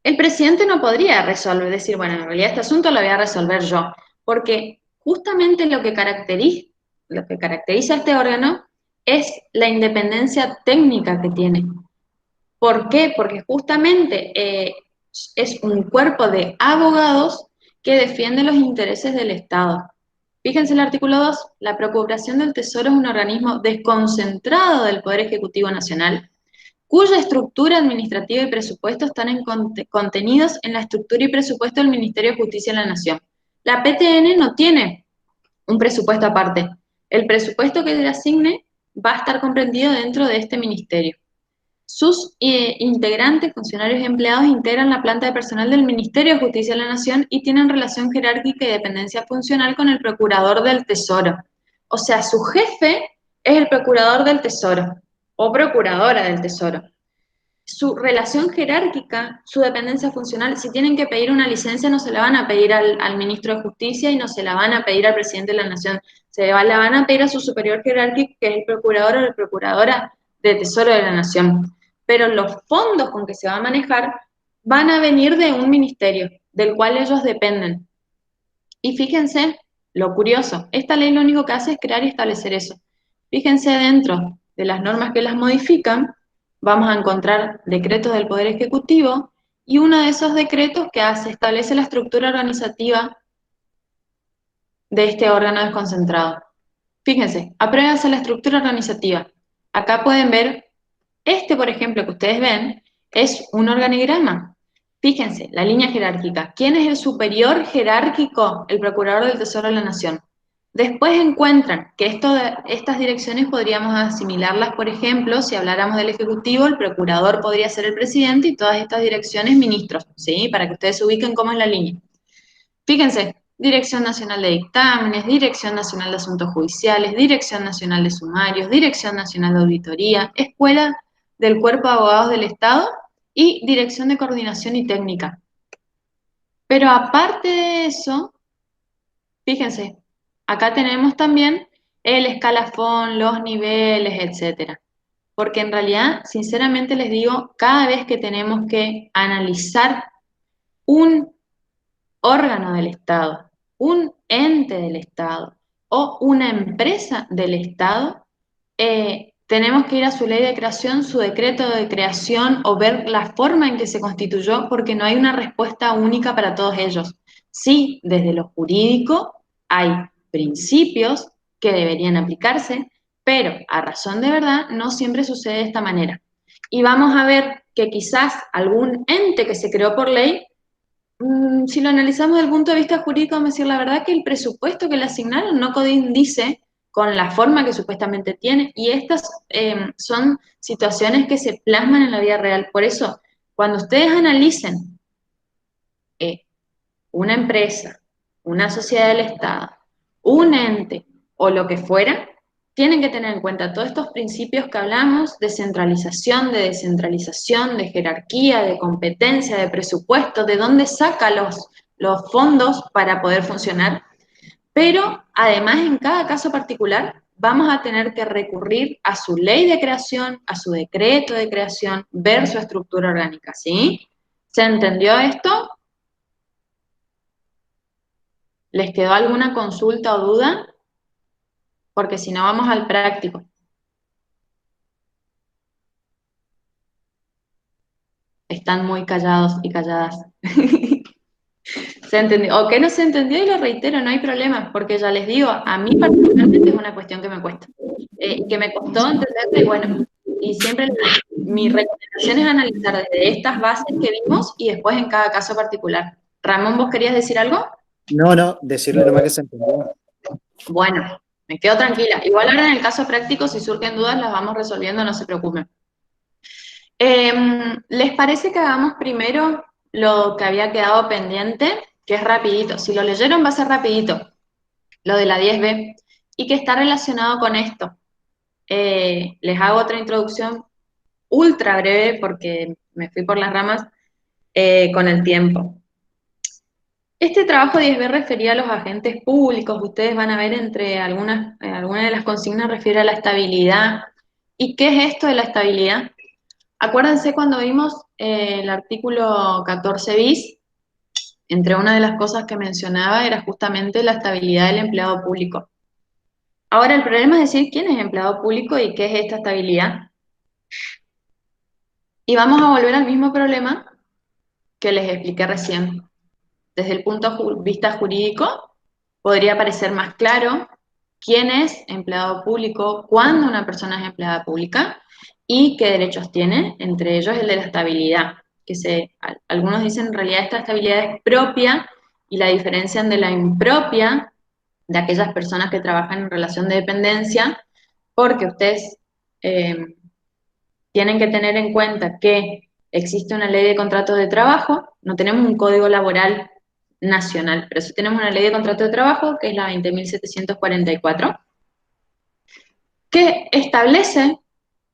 El presidente no podría resolver, decir, bueno, en realidad este asunto lo voy a resolver yo, porque justamente lo que caracteriza a este órgano es la independencia técnica que tiene. ¿Por qué? Porque justamente es un cuerpo de abogados que defiende los intereses del Estado. Fíjense el artículo 2, la Procuración del Tesoro es un organismo desconcentrado del Poder Ejecutivo Nacional, cuya estructura administrativa y presupuesto están contenidos en la estructura y presupuesto del Ministerio de Justicia de la Nación. La PTN no tiene un presupuesto aparte. El presupuesto que le asigne va a estar comprendido dentro de este ministerio. Sus integrantes, funcionarios y empleados, integran la planta de personal del Ministerio de Justicia de la Nación y tienen relación jerárquica y dependencia funcional con el Procurador del Tesoro. O sea, su jefe es el Procurador del Tesoro o Procuradora del Tesoro. su relación jerárquica, su dependencia funcional, si tienen que pedir una licencia no se la van a pedir al ministro de Justicia y no se la van a pedir al presidente de la Nación, la van a pedir a su superior jerárquico, que es el procurador o la procuradora de Tesoro de la Nación. Pero los fondos con que se va a manejar van a venir de un ministerio, del cual ellos dependen. Y fíjense lo curioso, esta ley lo único que hace es crear y establecer eso. Fíjense dentro de las normas que las modifican, vamos a encontrar decretos del Poder Ejecutivo y uno de esos decretos que establece la estructura organizativa de este órgano desconcentrado. Fíjense, apruébase la estructura organizativa. Acá pueden ver, por ejemplo, que ustedes ven, es un organigrama. Fíjense, la línea jerárquica. ¿Quién es el superior jerárquico? El Procurador del Tesoro de la Nación. Después encuentran que estas direcciones podríamos asimilarlas, por ejemplo, si habláramos del Ejecutivo, el Procurador podría ser el presidente y todas estas direcciones ministros, ¿sí? Para que ustedes se ubiquen cómo es la línea. Fíjense, Dirección Nacional de Dictámenes, Dirección Nacional de Asuntos Judiciales, Dirección Nacional de Sumarios, Dirección Nacional de Auditoría, Escuela del Cuerpo de Abogados del Estado y Dirección de Coordinación y Técnica. Pero aparte de eso, fíjense, acá tenemos también el escalafón, los niveles, etcétera. Porque en realidad, sinceramente les digo, cada vez que tenemos que analizar un órgano del Estado, un ente del Estado o una empresa del Estado, tenemos que ir a su ley de creación, su decreto de creación o ver la forma en que se constituyó, porque no hay una respuesta única para todos ellos. Sí, desde lo jurídico hay principios que deberían aplicarse, pero a razón de verdad no siempre sucede de esta manera. Y vamos a ver que quizás algún ente que se creó por ley, si lo analizamos desde el punto de vista jurídico, vamos a decir la verdad que el presupuesto que le asignaron no coincide con la forma que supuestamente tiene, y estas son situaciones que se plasman en la vida real. Por eso, cuando ustedes analicen una empresa, una sociedad del Estado, un ente o lo que fuera, tienen que tener en cuenta todos estos principios que hablamos de centralización, de descentralización, de jerarquía, de competencia, de presupuesto, de dónde saca los fondos para poder funcionar. Pero además, en cada caso particular, vamos a tener que recurrir a su ley de creación, a su decreto de creación, ver su estructura orgánica, ¿sí? ¿Se entendió esto? ¿Les quedó alguna consulta o duda? Porque si no, vamos al práctico. Están muy callados y calladas. ¿Se entendió? O que no se entendió y lo reitero, no hay problema, porque ya les digo, a mí particularmente es una cuestión que me cuesta. Que me costó entenderla y bueno, y siempre mi recomendación es analizar desde estas bases que vimos y después en cada caso particular. Ramón, ¿vos querías decir algo? No, decirle nomás que se entendió. Bueno, me quedo tranquila. Igual ahora en el caso práctico, si surgen dudas, las vamos resolviendo, no se preocupen. ¿Les parece que hagamos primero lo que había quedado pendiente? Que es rapidito. Si lo leyeron va a ser rapidito. Lo de la 10B. Y que está relacionado con esto. Les hago otra introducción ultra breve porque me fui por las ramas con el tiempo. Este trabajo 10B refería a los agentes públicos. Ustedes van a ver entre algunas de las consignas refiere a la estabilidad. ¿Y qué es esto de la estabilidad? Acuérdense cuando vimos el artículo 14 bis, entre una de las cosas que mencionaba era justamente la estabilidad del empleado público. Ahora el problema es decir quién es empleado público y qué es esta estabilidad. Y vamos a volver al mismo problema que les expliqué recién. Desde el punto de vista jurídico, podría parecer más claro quién es empleado público, cuándo una persona es empleada pública y qué derechos tiene, entre ellos el de la estabilidad, que algunos dicen en realidad esta estabilidad es propia y la diferencian de la impropia de aquellas personas que trabajan en relación de dependencia, porque ustedes tienen que tener en cuenta que existe una ley de contratos de trabajo, no tenemos un código laboral nacional, pero sí tenemos una ley de contrato de trabajo, que es la 20.744, que establece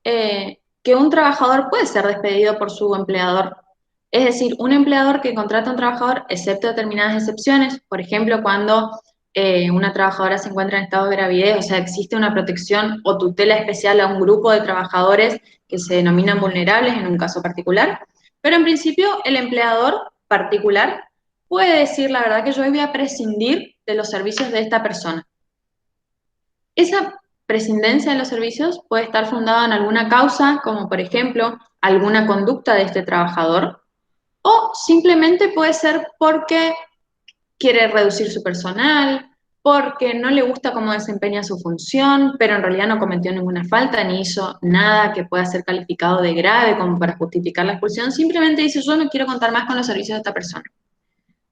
que que un trabajador puede ser despedido por su empleador. Es decir, un empleador que contrata a un trabajador, excepto determinadas excepciones, por ejemplo, cuando una trabajadora se encuentra en estado de gravidez, o sea, existe una protección o tutela especial a un grupo de trabajadores que se denominan vulnerables en un caso particular, pero en principio el empleador particular puede decir, la verdad que yo hoy voy a prescindir de los servicios de esta persona. Esa prescindencia de los servicios puede estar fundada en alguna causa, como por ejemplo alguna conducta de este trabajador, o simplemente puede ser porque quiere reducir su personal, porque no le gusta cómo desempeña su función, pero en realidad no cometió ninguna falta ni hizo nada que pueda ser calificado de grave como para justificar la expulsión, simplemente dice yo no quiero contar más con los servicios de esta persona.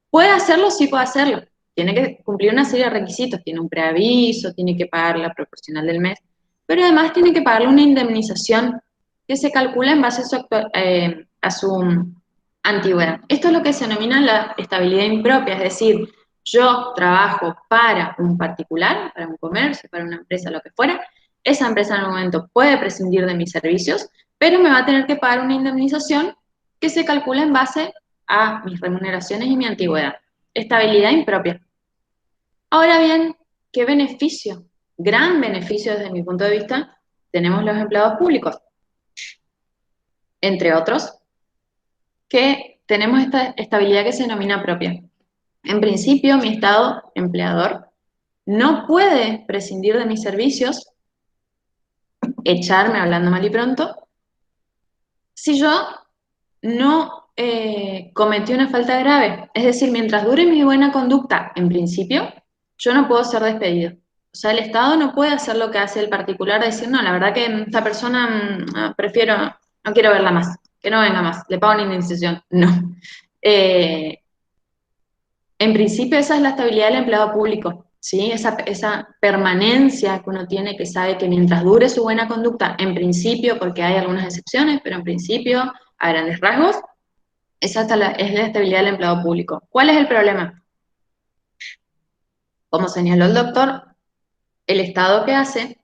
¿Puede hacerlo? Sí puede hacerlo. Tiene que cumplir una serie de requisitos, tiene un preaviso, tiene que pagar la proporcional del mes, pero además tiene que pagarle una indemnización que se calcula en base a su antigüedad. Esto es lo que se denomina la estabilidad impropia, es decir, yo trabajo para un particular, para un comercio, para una empresa, lo que fuera, esa empresa en el momento puede prescindir de mis servicios, pero me va a tener que pagar una indemnización que se calcula en base a mis remuneraciones y mi antigüedad. Estabilidad impropia. Ahora bien, ¿qué beneficio? Gran beneficio desde mi punto de vista tenemos los empleados públicos. Entre otros, que tenemos esta estabilidad que se denomina propia. En principio, mi Estado empleador no puede prescindir de mis servicios, echarme hablando mal y pronto, si yo no cometí una falta grave. Es decir, mientras dure mi buena conducta, en principio, yo no puedo ser despedido. O sea, el Estado no puede hacer lo que hace el particular, decir, no, la verdad que esta persona prefiero, no quiero verla más, que no venga más, le pago una indemnización. No. En principio, esa es la estabilidad del empleado público, ¿sí? Esa permanencia que uno tiene, que sabe que mientras dure su buena conducta, en principio, porque hay algunas excepciones, pero en principio, a grandes rasgos, esa es la estabilidad del empleado público. ¿Cuál es el problema? Como señaló el doctor, el Estado que hace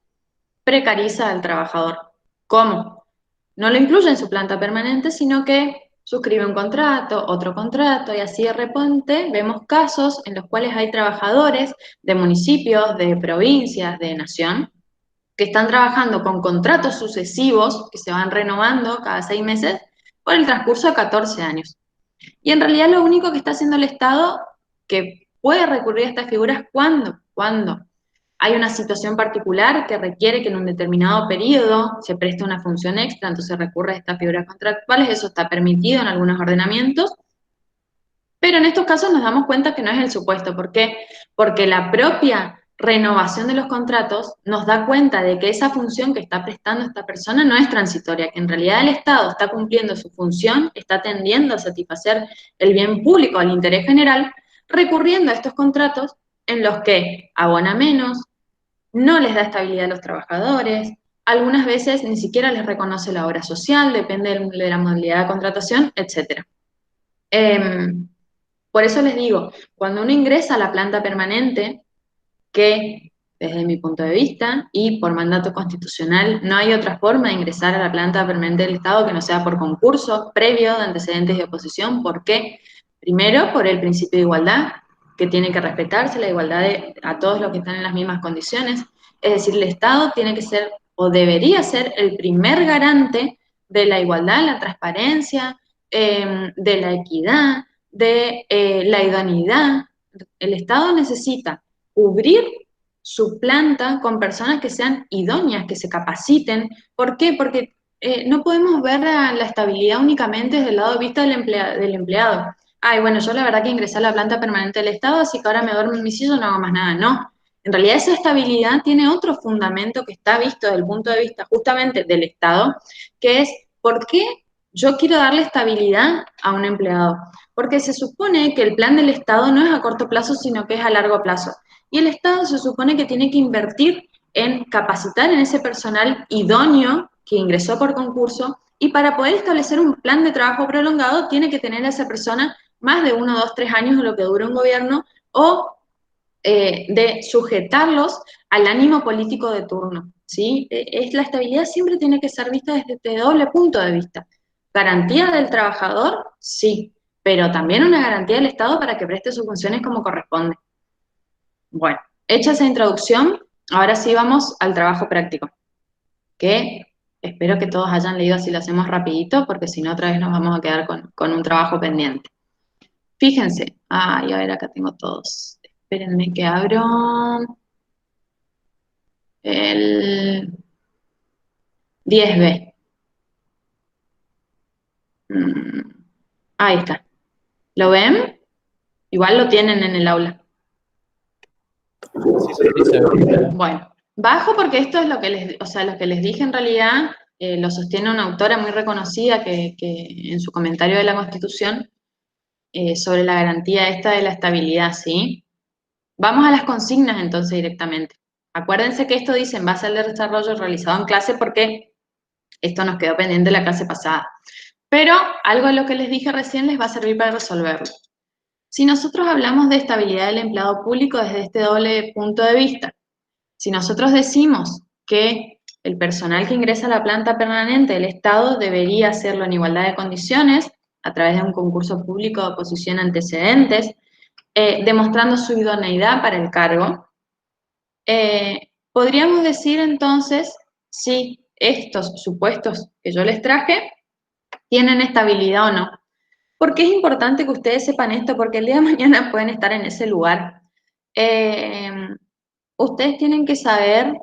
precariza al trabajador. ¿Cómo? No lo incluye en su planta permanente, sino que suscribe un contrato, otro contrato, y así de repente vemos casos en los cuales hay trabajadores de municipios, de provincias, de nación, que están trabajando con contratos sucesivos que se van renovando cada 6 meses por el transcurso de 14 años. Y en realidad lo único que está haciendo el Estado que puede recurrir a estas figuras cuando hay una situación particular que requiere que en un determinado periodo se preste una función extra, entonces recurre a estas figuras contractuales, eso está permitido en algunos ordenamientos, pero en estos casos nos damos cuenta que no es el supuesto. ¿Por qué? Porque la propia renovación de los contratos nos da cuenta de que esa función que está prestando esta persona no es transitoria, que en realidad el Estado está cumpliendo su función, está tendiendo a satisfacer el bien público, al interés general, recurriendo a estos contratos en los que abona menos, no les da estabilidad a los trabajadores, algunas veces ni siquiera les reconoce la obra social, depende de la modalidad de contratación, etc. Por eso les digo, cuando uno ingresa a la planta permanente, que desde mi punto de vista y por mandato constitucional no hay otra forma de ingresar a la planta permanente del Estado que no sea por concurso previo de antecedentes de oposición. ¿Por qué? Primero, por el principio de igualdad, que tiene que respetarse la igualdad a todos los que están en las mismas condiciones. Es decir, el Estado tiene que ser o debería ser el primer garante de la igualdad, la transparencia, de la equidad, de la idoneidad. El Estado necesita cubrir su planta con personas que sean idóneas, que se capaciten. ¿Por qué? Porque no podemos ver la estabilidad únicamente desde el lado de vista del empleado. Ay, bueno, yo la verdad que ingresé a la planta permanente del Estado, así que ahora me duermo en mi silla y no hago más nada. No. En realidad esa estabilidad tiene otro fundamento que está visto desde el punto de vista justamente del Estado, que es ¿por qué yo quiero darle estabilidad a un empleado? Porque se supone que el plan del Estado no es a corto plazo, sino que es a largo plazo. Y el Estado se supone que tiene que invertir en capacitar en ese personal idóneo que ingresó por concurso, y para poder establecer un plan de trabajo prolongado tiene que tener a esa persona más de 1, 2, 3 años de lo que dura un gobierno, o de sujetarlos al ánimo político de turno, ¿sí? La estabilidad siempre tiene que ser vista desde este doble punto de vista. ¿Garantía del trabajador? Sí, pero también una garantía del Estado para que preste sus funciones como corresponde. Bueno, hecha esa introducción, ahora sí vamos al trabajo práctico, que espero que todos hayan leído, así lo hacemos rapidito, porque si no otra vez nos vamos a quedar con un trabajo pendiente. Fíjense, a ver, acá tengo todos. Espérenme que abro el 10B. Mm, ahí está. ¿Lo ven? Igual lo tienen en el aula. Sí, se ve. Bueno, bajo porque esto es lo que lo que les dije en realidad, lo sostiene una autora muy reconocida que en su comentario de la Constitución sobre la garantía esta de la estabilidad, ¿sí? Vamos a las consignas entonces directamente. Acuérdense que esto dice en base al desarrollo realizado en clase porque esto nos quedó pendiente de la clase pasada. Pero algo de lo que les dije recién les va a servir para resolverlo. Si nosotros hablamos de estabilidad del empleado público desde este doble punto de vista, si nosotros decimos que el personal que ingresa a la planta permanente del Estado debería hacerlo en igualdad de condiciones, a través de un concurso público de oposición a antecedentes, demostrando su idoneidad para el cargo, podríamos decir entonces si estos supuestos que yo les traje tienen estabilidad o no. ¿Por qué es importante que ustedes sepan esto? Porque el día de mañana pueden estar en ese lugar. Ustedes tienen que saber,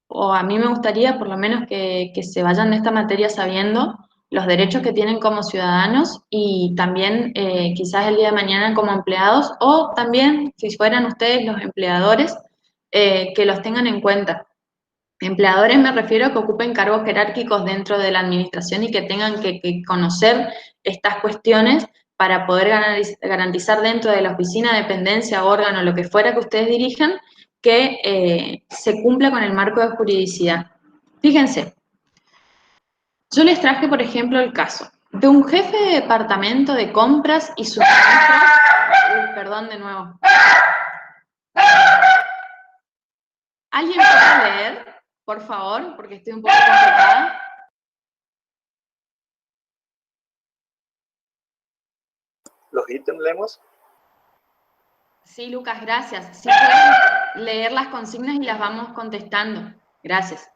o a mí me gustaría por lo menos que se vayan de esta materia sabiendo los derechos que tienen como ciudadanos y también quizás el día de mañana como empleados o también si fueran ustedes los empleadores, que los tengan en cuenta. Empleadores me refiero a que ocupen cargos jerárquicos dentro de la administración y que tengan que conocer estas cuestiones para poder garantizar dentro de la oficina, dependencia, órgano, lo que fuera que ustedes dirijan, que se cumpla con el marco de juridicidad. Fíjense, yo les traje, por ejemplo, el caso de un jefe de departamento de compras y suministros. Uy, perdón de nuevo. ¿Alguien puede leer, por favor? Porque estoy un poco complicada. ¿Los ítems leemos? Sí, Lucas, gracias. Si pueden leer las consignas y las vamos contestando. Gracias.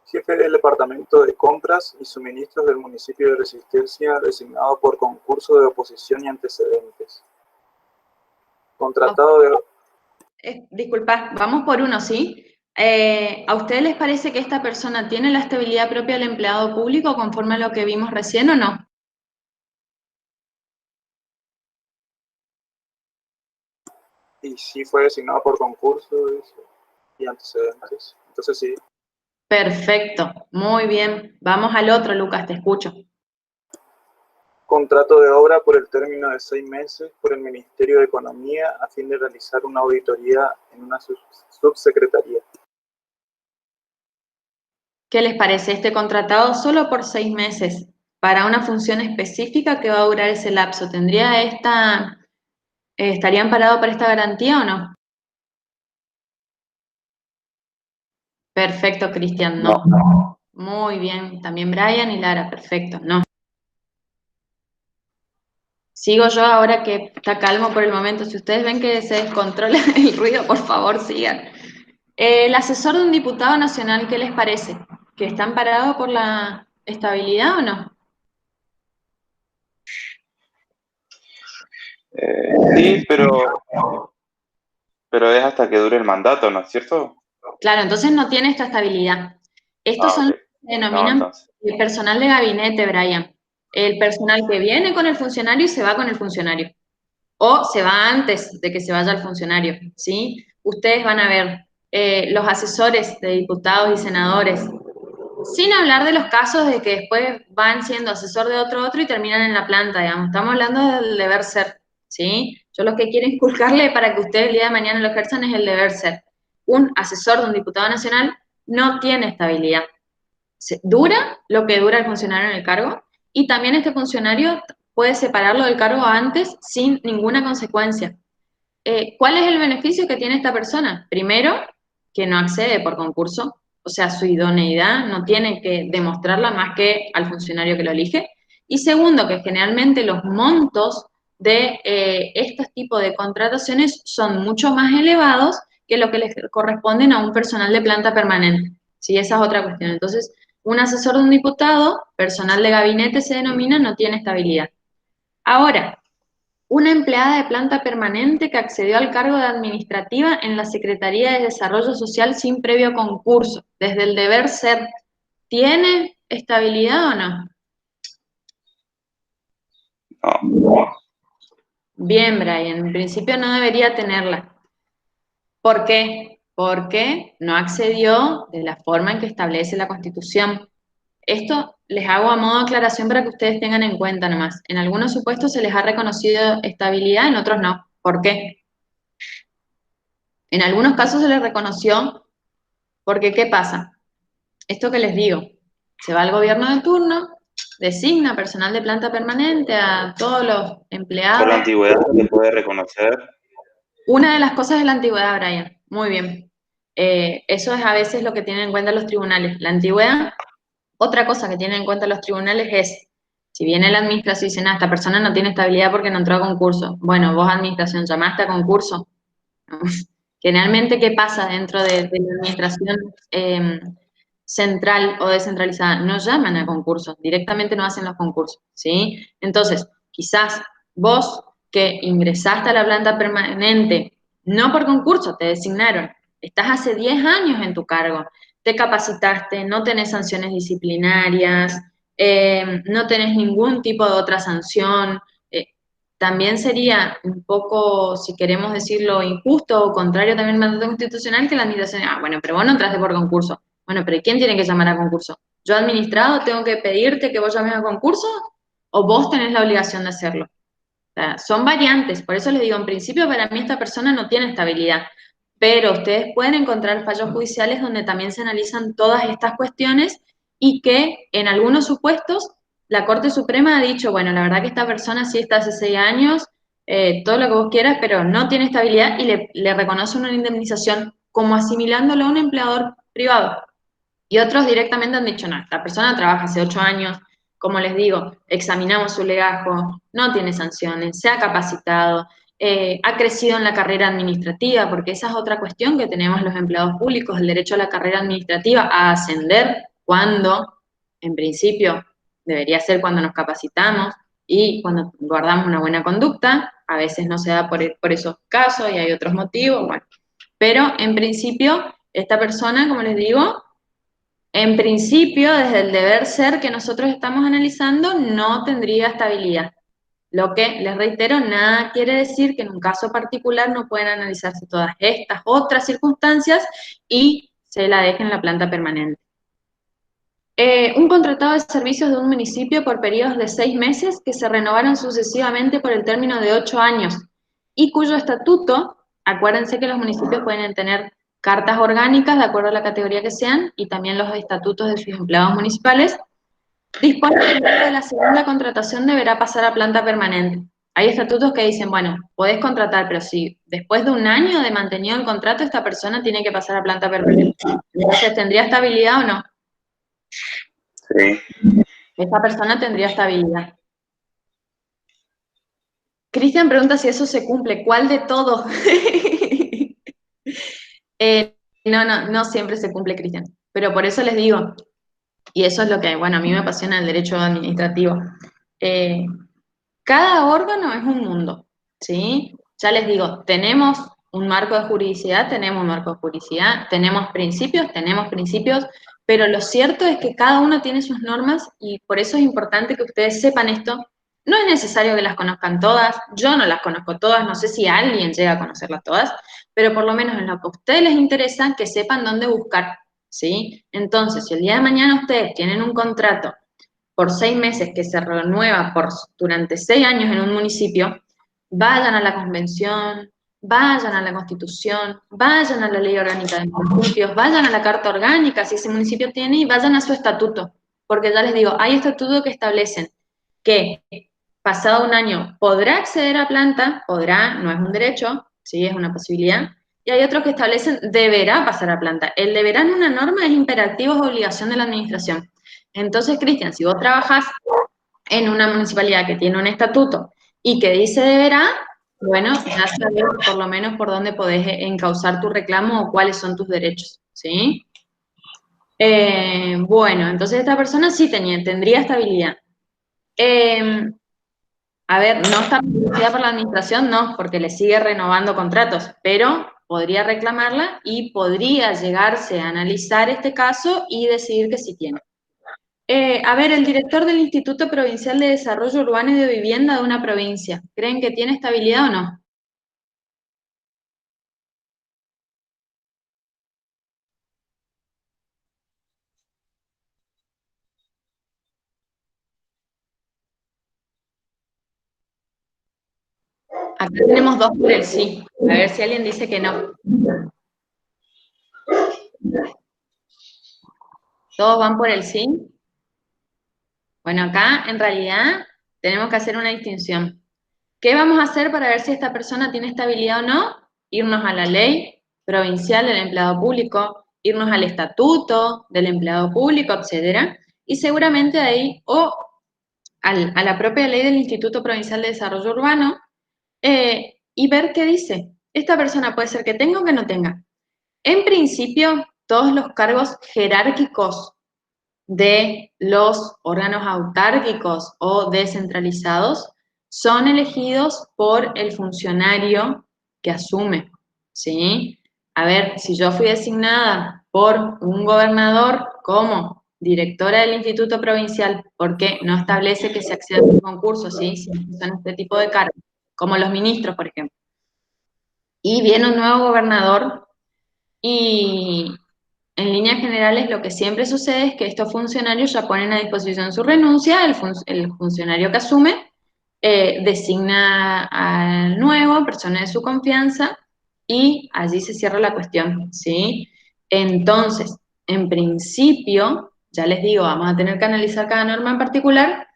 Jefe del Departamento de Compras y Suministros del municipio de Resistencia, designado por concurso de oposición y antecedentes. Contratado de... Disculpa, vamos por uno, ¿sí? ¿A ustedes les parece que esta persona tiene la estabilidad propia del empleado público conforme a lo que vimos recién o no? Y sí fue designado por concurso y antecedentes. Entonces sí. Perfecto, muy bien. Vamos al otro, Lucas, te escucho. Contrato de obra por el término de 6 meses por el Ministerio de Economía a fin de realizar una auditoría en una subsecretaría. ¿Qué les parece? Este contratado solo por 6 meses para una función específica que va a durar ese lapso. ¿Estarían parados para esta garantía o no? Perfecto, Cristian, no. Muy bien, también Brian y Lara, perfecto, no. Sigo yo ahora que está calmo por el momento. Si ustedes ven que se descontrola el ruido, por favor, sigan. El asesor de un diputado nacional, ¿qué les parece? ¿Que están parados por la estabilidad o no? Sí, pero es hasta que dure el mandato, ¿no es cierto? Claro, entonces no tiene esta estabilidad. Estos Ah, son ok. los que se No, denominan entonces. el personal de gabinete, Brian. El personal que viene con el funcionario y se va con el funcionario. O se va antes de que se vaya el funcionario, ¿sí? Ustedes van a ver los asesores de diputados y senadores, sin hablar de los casos de que después van siendo asesor de otro y terminan en la planta, digamos. Estamos hablando del deber ser, ¿sí? Yo lo que quiero inculcarle para que ustedes el día de mañana lo ejerzan es el deber ser. Un asesor de un diputado nacional no tiene estabilidad. Dura lo que dura el funcionario en el cargo y también este funcionario puede separarlo del cargo antes sin ninguna consecuencia. ¿cuál es el beneficio que tiene esta persona? Primero, que no accede por concurso, o sea, su idoneidad no tiene que demostrarla más que al funcionario que lo elige. Y segundo, que generalmente los montos de estos tipos de contrataciones son mucho más elevados que lo que les corresponden a un personal de planta permanente. Sí, esa es otra cuestión. Entonces, un asesor de un diputado, personal de gabinete se denomina, no tiene estabilidad. Ahora, una empleada de planta permanente que accedió al cargo de administrativa en la Secretaría de Desarrollo Social sin previo concurso, desde el deber ser, ¿tiene estabilidad o no? No. Bien, Brian, en principio no debería tenerla. ¿Por qué? Porque no accedió de la forma en que establece la Constitución. Esto les hago a modo de aclaración para que ustedes tengan en cuenta nomás. En algunos supuestos se les ha reconocido estabilidad, en otros no. ¿Por qué? En algunos casos se les reconoció porque, ¿qué pasa? Esto que les digo, se va al gobierno de turno, designa personal de planta permanente a todos los Por la empleados. antigüedad se puede reconocer. Una de las cosas es la antigüedad, Brian. Muy bien. Eso es a veces lo que tienen en cuenta los tribunales. La antigüedad. Otra cosa que tienen en cuenta los tribunales es, si viene la administración y dice, esta persona no tiene estabilidad porque no entró a concurso. Bueno, vos, administración, llamaste a concurso. Generalmente, ¿qué pasa dentro de la administración central o descentralizada? No llaman a concursos, directamente no hacen los concursos, ¿sí? Entonces, quizás vos que ingresaste a la planta permanente, no por concurso, te designaron, estás hace 10 años en tu cargo, te capacitaste, no tenés sanciones disciplinarias, no tenés ningún tipo de otra sanción, también sería un poco, si queremos decirlo, injusto o contrario también al mandato constitucional que la administración, bueno, pero vos no entraste por concurso. Bueno, pero ¿quién tiene que llamar a concurso? ¿Yo, administrado, tengo que pedirte que vos llames a concurso o vos tenés la obligación de hacerlo? O sea, son variantes, por eso les digo, en principio para mí esta persona no tiene estabilidad, pero ustedes pueden encontrar fallos judiciales donde también se analizan todas estas cuestiones y que en algunos supuestos la Corte Suprema ha dicho, bueno, la verdad que esta persona sí está hace 6 años, todo lo que vos quieras, pero no tiene estabilidad y le reconoce una indemnización como asimilándolo a un empleador privado. Y otros directamente han dicho, no, esta persona trabaja hace 8 años, como les digo, examinamos su legajo, no tiene sanciones, se ha capacitado, ha crecido en la carrera administrativa, porque esa es otra cuestión que tenemos los empleados públicos, el derecho a la carrera administrativa, a ascender cuando, en principio, debería ser cuando nos capacitamos y cuando guardamos una buena conducta, a veces no se da por esos casos y hay otros motivos, bueno. Pero en principio, esta persona, como les digo, en principio, desde el deber ser que nosotros estamos analizando, no tendría estabilidad. Lo que, les reitero, nada quiere decir que en un caso particular no pueden analizarse todas estas otras circunstancias y se la dejen en la planta permanente. Un contratado de servicios de un municipio por periodos de 6 meses que se renovaron sucesivamente por el término de 8 años y cuyo estatuto, acuérdense que los municipios pueden tener cartas orgánicas de acuerdo a la categoría que sean y también los estatutos de sus empleados municipales, dispone que luego de la segunda contratación deberá pasar a planta permanente. Hay estatutos que dicen, bueno, podés contratar, pero si después de 1 año de mantenido el contrato, esta persona tiene que pasar a planta permanente. Entonces, ¿tendría estabilidad o no? Sí. Esta persona tendría estabilidad. Cristian pregunta si eso se cumple. ¿Cuál de todo? No siempre se cumple, Cristian. Pero por eso les digo, y eso es lo que, bueno, a mí me apasiona el derecho administrativo. Cada órgano es un mundo, ¿sí? Ya les digo, tenemos un marco de juridicidad, tenemos principios, pero lo cierto es que cada uno tiene sus normas y por eso es importante que ustedes sepan esto. No es necesario que las conozcan todas, yo no las conozco todas, no sé si alguien llega a conocerlas todas, pero por lo menos en lo que a ustedes les interesa, que sepan dónde buscar, ¿sí? Entonces, si el día de mañana ustedes tienen un contrato por 6 meses que se renueva durante 6 años en un municipio, vayan a la convención, vayan a la constitución, vayan a la ley orgánica de municipios, vayan a la carta orgánica si ese municipio tiene y vayan a su estatuto, porque ya les digo, hay estatutos que establecen que pasado 1 año podrá acceder a planta, podrá, no es un derecho, ¿sí? Es una posibilidad. Y hay otros que establecen deberá pasar a planta. El deberá en una norma es imperativo, es obligación de la administración. Entonces, Cristian, si vos trabajás en una municipalidad que tiene un estatuto y que dice deberá, bueno, ya sabes por lo menos por dónde podés encauzar tu reclamo o cuáles son tus derechos, ¿sí? Bueno, entonces esta persona sí tendría estabilidad. A ver, no está protegida por la administración, no, porque le sigue renovando contratos, pero podría reclamarla y podría llegarse a analizar este caso y decidir que sí tiene. A ver, el director del Instituto Provincial de Desarrollo Urbano y de Vivienda de una provincia, ¿creen que tiene estabilidad o no? Acá tenemos dos por el sí. A ver si alguien dice que no. ¿Todos van por el sí? Bueno, acá en realidad tenemos que hacer una distinción. ¿Qué vamos a hacer para ver si esta persona tiene estabilidad o no? Irnos a la ley provincial del empleado público, irnos al estatuto del empleado público, etcétera, y seguramente ahí, o a la propia ley del Instituto Provincial de Desarrollo Urbano, y ver qué dice. Esta persona puede ser que tenga o que no tenga. En principio, todos los cargos jerárquicos de los órganos autárquicos o descentralizados son elegidos por el funcionario que asume, ¿sí? A ver, si yo fui designada por un gobernador como directora del Instituto Provincial, ¿por qué no establece que se acceda a un concurso, ¿sí? Si son este tipo de cargos, como los ministros, por ejemplo. Y viene un nuevo gobernador y en líneas generales lo que siempre sucede es que estos funcionarios ya ponen a disposición su renuncia, el funcionario que asume designa al nuevo, persona de su confianza, y allí se cierra la cuestión, ¿sí? Entonces, en principio, ya les digo, vamos a tener que analizar cada norma en particular,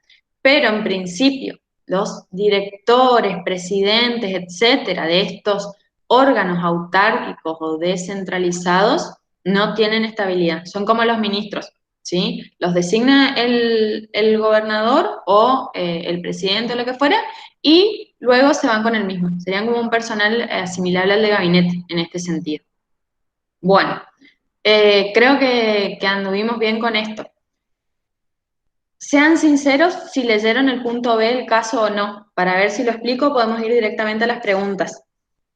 pero en principio, los directores, presidentes, etcétera, de estos órganos autárquicos o descentralizados no tienen estabilidad, son como los ministros, ¿sí? Los designa el gobernador o el presidente o lo que fuera, y luego se van con el mismo. Serían como un personal asimilable al de gabinete en este sentido. Bueno, creo que anduvimos bien con esto. Sean sinceros si leyeron el punto B del caso o no. Para ver si lo explico, podemos ir directamente a las preguntas.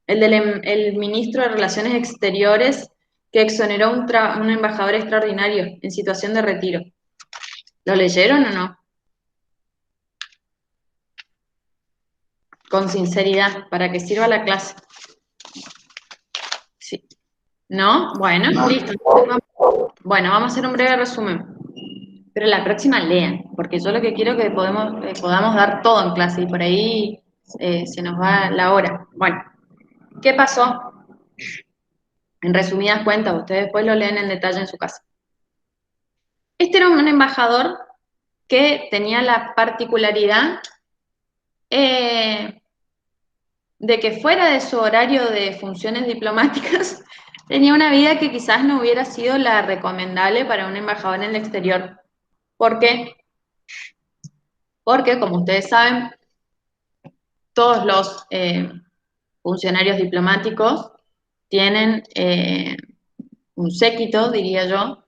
El ministro de Relaciones Exteriores que exoneró a un embajador extraordinario en situación de retiro. ¿Lo leyeron o no? Con sinceridad, para que sirva la clase. Sí. ¿No? Bueno, listo. Bueno, vamos a hacer un breve resumen. Pero la próxima lean, porque yo lo que quiero es que podamos dar todo en clase y por ahí se nos va la hora. Bueno, ¿qué pasó? En resumidas cuentas, ustedes después lo leen en detalle en su casa. Este era un embajador que tenía la particularidad de que fuera de su horario de funciones diplomáticas, tenía una vida que quizás no hubiera sido la recomendable para un embajador en el exterior. ¿Por qué? Porque, como ustedes saben, todos los funcionarios diplomáticos tienen un séquito, diría yo,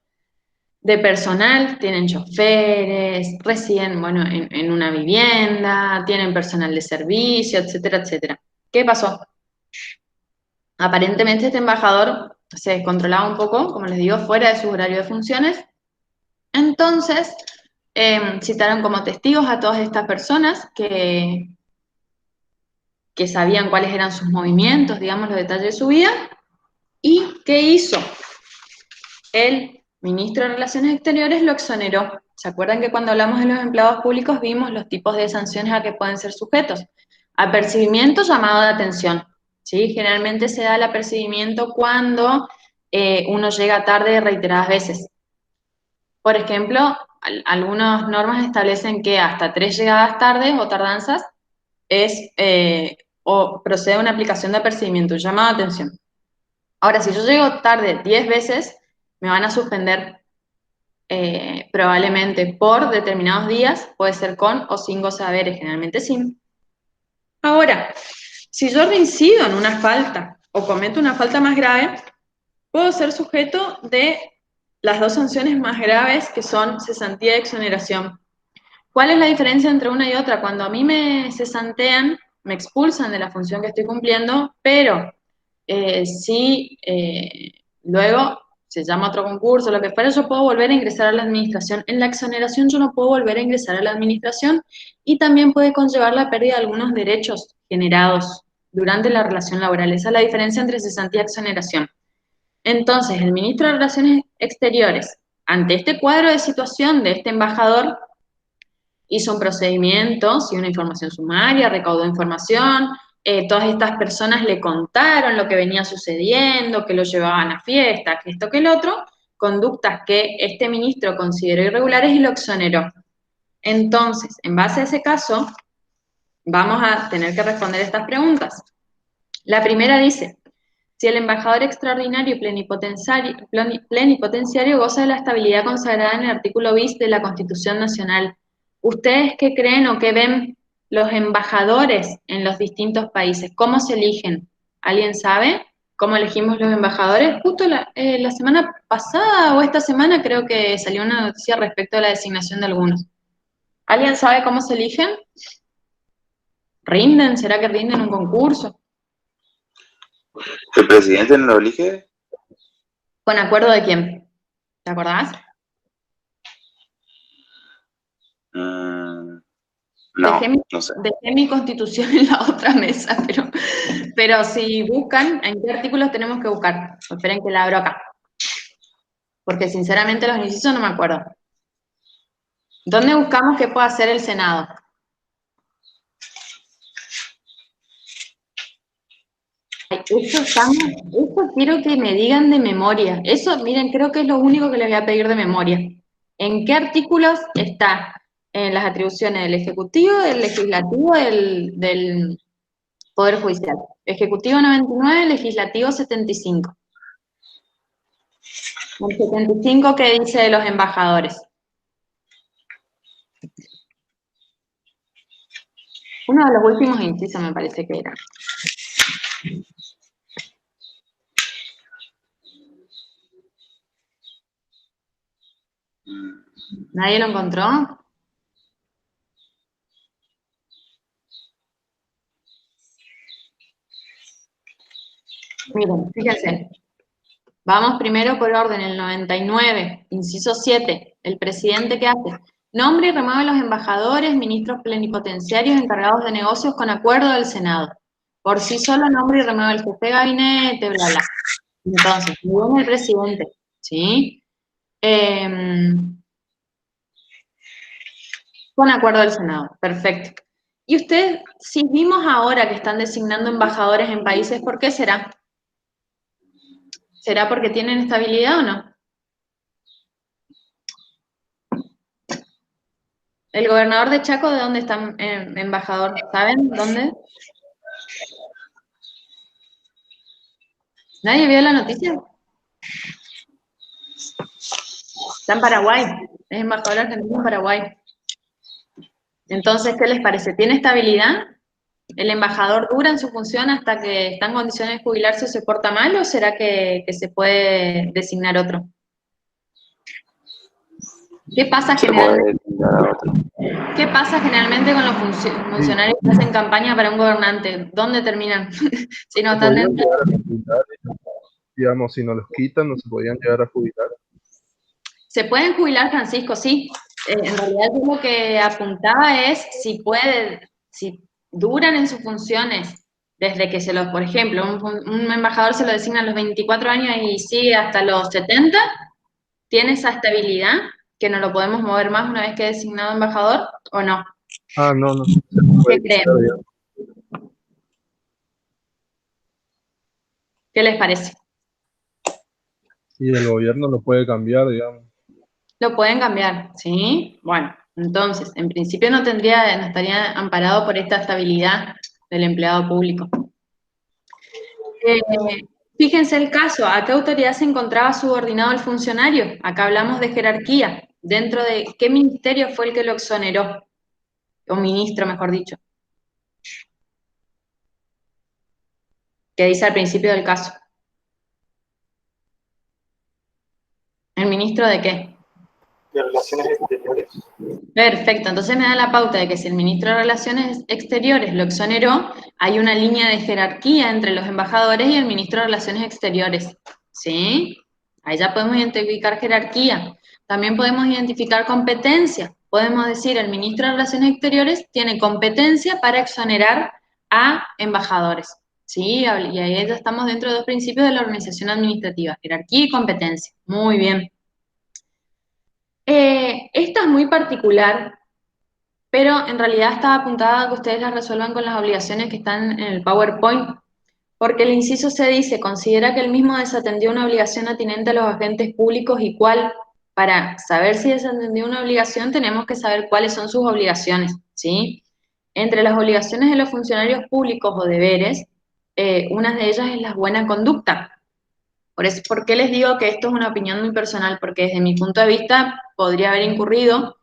de personal, tienen choferes, residen, bueno, en una vivienda, tienen personal de servicio, etcétera, etcétera. ¿Qué pasó? Aparentemente este embajador se descontrolaba un poco, como les digo, fuera de su horario de funciones. Entonces, citaron como testigos a todas estas personas que sabían cuáles eran sus movimientos, digamos, los detalles de su vida. ¿Y qué hizo? El ministro de Relaciones Exteriores lo exoneró. ¿Se acuerdan que cuando hablamos de los empleados públicos vimos los tipos de sanciones a que pueden ser sujetos? Apercibimiento, llamado de atención. ¿Sí? Generalmente se da el apercibimiento cuando uno llega tarde reiteradas veces. Por ejemplo, algunas normas establecen que hasta 3 llegadas tardes o tardanzas es o procede a una aplicación de apercibimiento, un llamado de atención. Ahora, si yo llego tarde 10 veces, me van a suspender probablemente por determinados días, puede ser con o sin goce de haberes, generalmente sin. Ahora, si yo reincido en una falta o cometo una falta más grave, puedo ser sujeto de las dos sanciones más graves, que son cesantía y exoneración. ¿Cuál es la diferencia entre una y otra? Cuando a mí me cesantean, me expulsan de la función que estoy cumpliendo, pero si luego se llama otro concurso, lo que fuera, yo puedo volver a ingresar a la administración. En la exoneración yo no puedo volver a ingresar a la administración y también puede conllevar la pérdida de algunos derechos generados durante la relación laboral. Esa es la diferencia entre cesantía y exoneración. Entonces, el ministro de Relaciones Exteriores, ante este cuadro de situación de este embajador, hizo un procedimiento, sí, una información sumaria, recaudó información, todas estas personas le contaron lo que venía sucediendo, que lo llevaban a fiestas, que esto, que el otro, conductas que este ministro consideró irregulares y lo exoneró. Entonces, en base a ese caso, vamos a tener que responder estas preguntas. La primera dice: si el embajador extraordinario y plenipotenciario goza de la estabilidad consagrada en el artículo bis de la Constitución Nacional, ¿ustedes qué creen o qué ven los embajadores en los distintos países? ¿Cómo se eligen? ¿Alguien sabe cómo elegimos los embajadores? Justo la semana pasada o esta semana creo que salió una noticia respecto a la designación de algunos. ¿Alguien sabe cómo se eligen? ¿Rinden? ¿Será que rinden un concurso? ¿El presidente no lo elige? ¿Con acuerdo de quién? ¿Te acordás? No, no sé. Dejé mi constitución en la otra mesa, pero si buscan, ¿en qué artículos tenemos que buscar? Esperen que la abro acá. Porque sinceramente los incisos no me acuerdo. ¿Dónde buscamos qué puede hacer el Senado? Esto quiero que me digan de memoria. Eso, miren, creo que es lo único que les voy a pedir de memoria. ¿En qué artículos está? En las atribuciones del Ejecutivo, del Legislativo, del Poder Judicial. Ejecutivo 99, Legislativo 75. El 75, ¿qué dice de los embajadores? Uno de los últimos incisos me parece que era. ¿Nadie lo encontró? Miren, fíjense. Vamos primero por orden, el 99, inciso 7. El presidente, ¿qué hace? Nombre y remueve a los embajadores, ministros plenipotenciarios encargados de negocios con acuerdo del Senado. Por sí solo nombre y remueve el jefe de gabinete, bla, bla. Entonces, según el presidente, ¿sí? Con acuerdo del Senado, perfecto. Y ustedes, si vimos ahora que están designando embajadores en países, ¿por qué será? ¿Será porque tienen estabilidad o no? ¿El gobernador de Chaco de dónde está embajador? ¿Saben dónde? ¿Nadie vio la noticia? Está en Paraguay. Es embajador argentino en Paraguay. Entonces, ¿qué les parece? ¿Tiene estabilidad? ¿El embajador dura en su función hasta que está en condiciones de jubilarse o se porta mal, o será que se puede designar otro? ¿Qué pasa generalmente? ¿Qué pasa generalmente con los funcionarios que hacen campaña para un gobernante? ¿Dónde terminan? Si no están dentro. Digamos, si no los quitan, no se podían llegar a jubilar. Se pueden jubilar, Francisco, sí. En realidad yo lo que apuntaba es si duran en sus funciones desde que por ejemplo, un embajador se lo designa a los 24 años y sigue hasta los 70, ¿tiene esa estabilidad que no lo podemos mover más una vez que es designado embajador o no? Ah, no. ¿Qué creen? ¿Qué les parece? Y el gobierno lo puede cambiar, digamos. Lo pueden cambiar, ¿sí? Bueno, entonces, en principio no estaría amparado por esta estabilidad del empleado público. Fíjense el caso, ¿a qué autoridad se encontraba subordinado el funcionario? Acá hablamos de jerarquía. ¿Dentro de qué ministerio fue el que lo exoneró? O ministro, mejor dicho. ¿Qué dice al principio del caso? ¿El ministro de qué? De Relaciones Exteriores. Perfecto, entonces me da la pauta de que si el ministro de Relaciones Exteriores lo exoneró, hay una línea de jerarquía entre los embajadores y el ministro de Relaciones Exteriores. ¿Sí? Ahí ya podemos identificar jerarquía. También podemos identificar competencia. Podemos decir, el ministro de Relaciones Exteriores tiene competencia para exonerar a embajadores. ¿Sí? Y ahí ya estamos dentro de dos principios de la organización administrativa, jerarquía y competencia. Muy bien. Esta es muy particular, pero en realidad estaba apuntada a que ustedes la resuelvan con las obligaciones que están en el PowerPoint, porque el inciso C dice, considera que el mismo desatendió una obligación atinente a los agentes públicos y cuál. Para saber si desatendió una obligación tenemos que saber cuáles son sus obligaciones, ¿sí? Entre las obligaciones de los funcionarios públicos o deberes, una de ellas es la buena conducta. ¿Por qué les digo que esto es una opinión muy personal? Porque desde mi punto de vista podría haber incurrido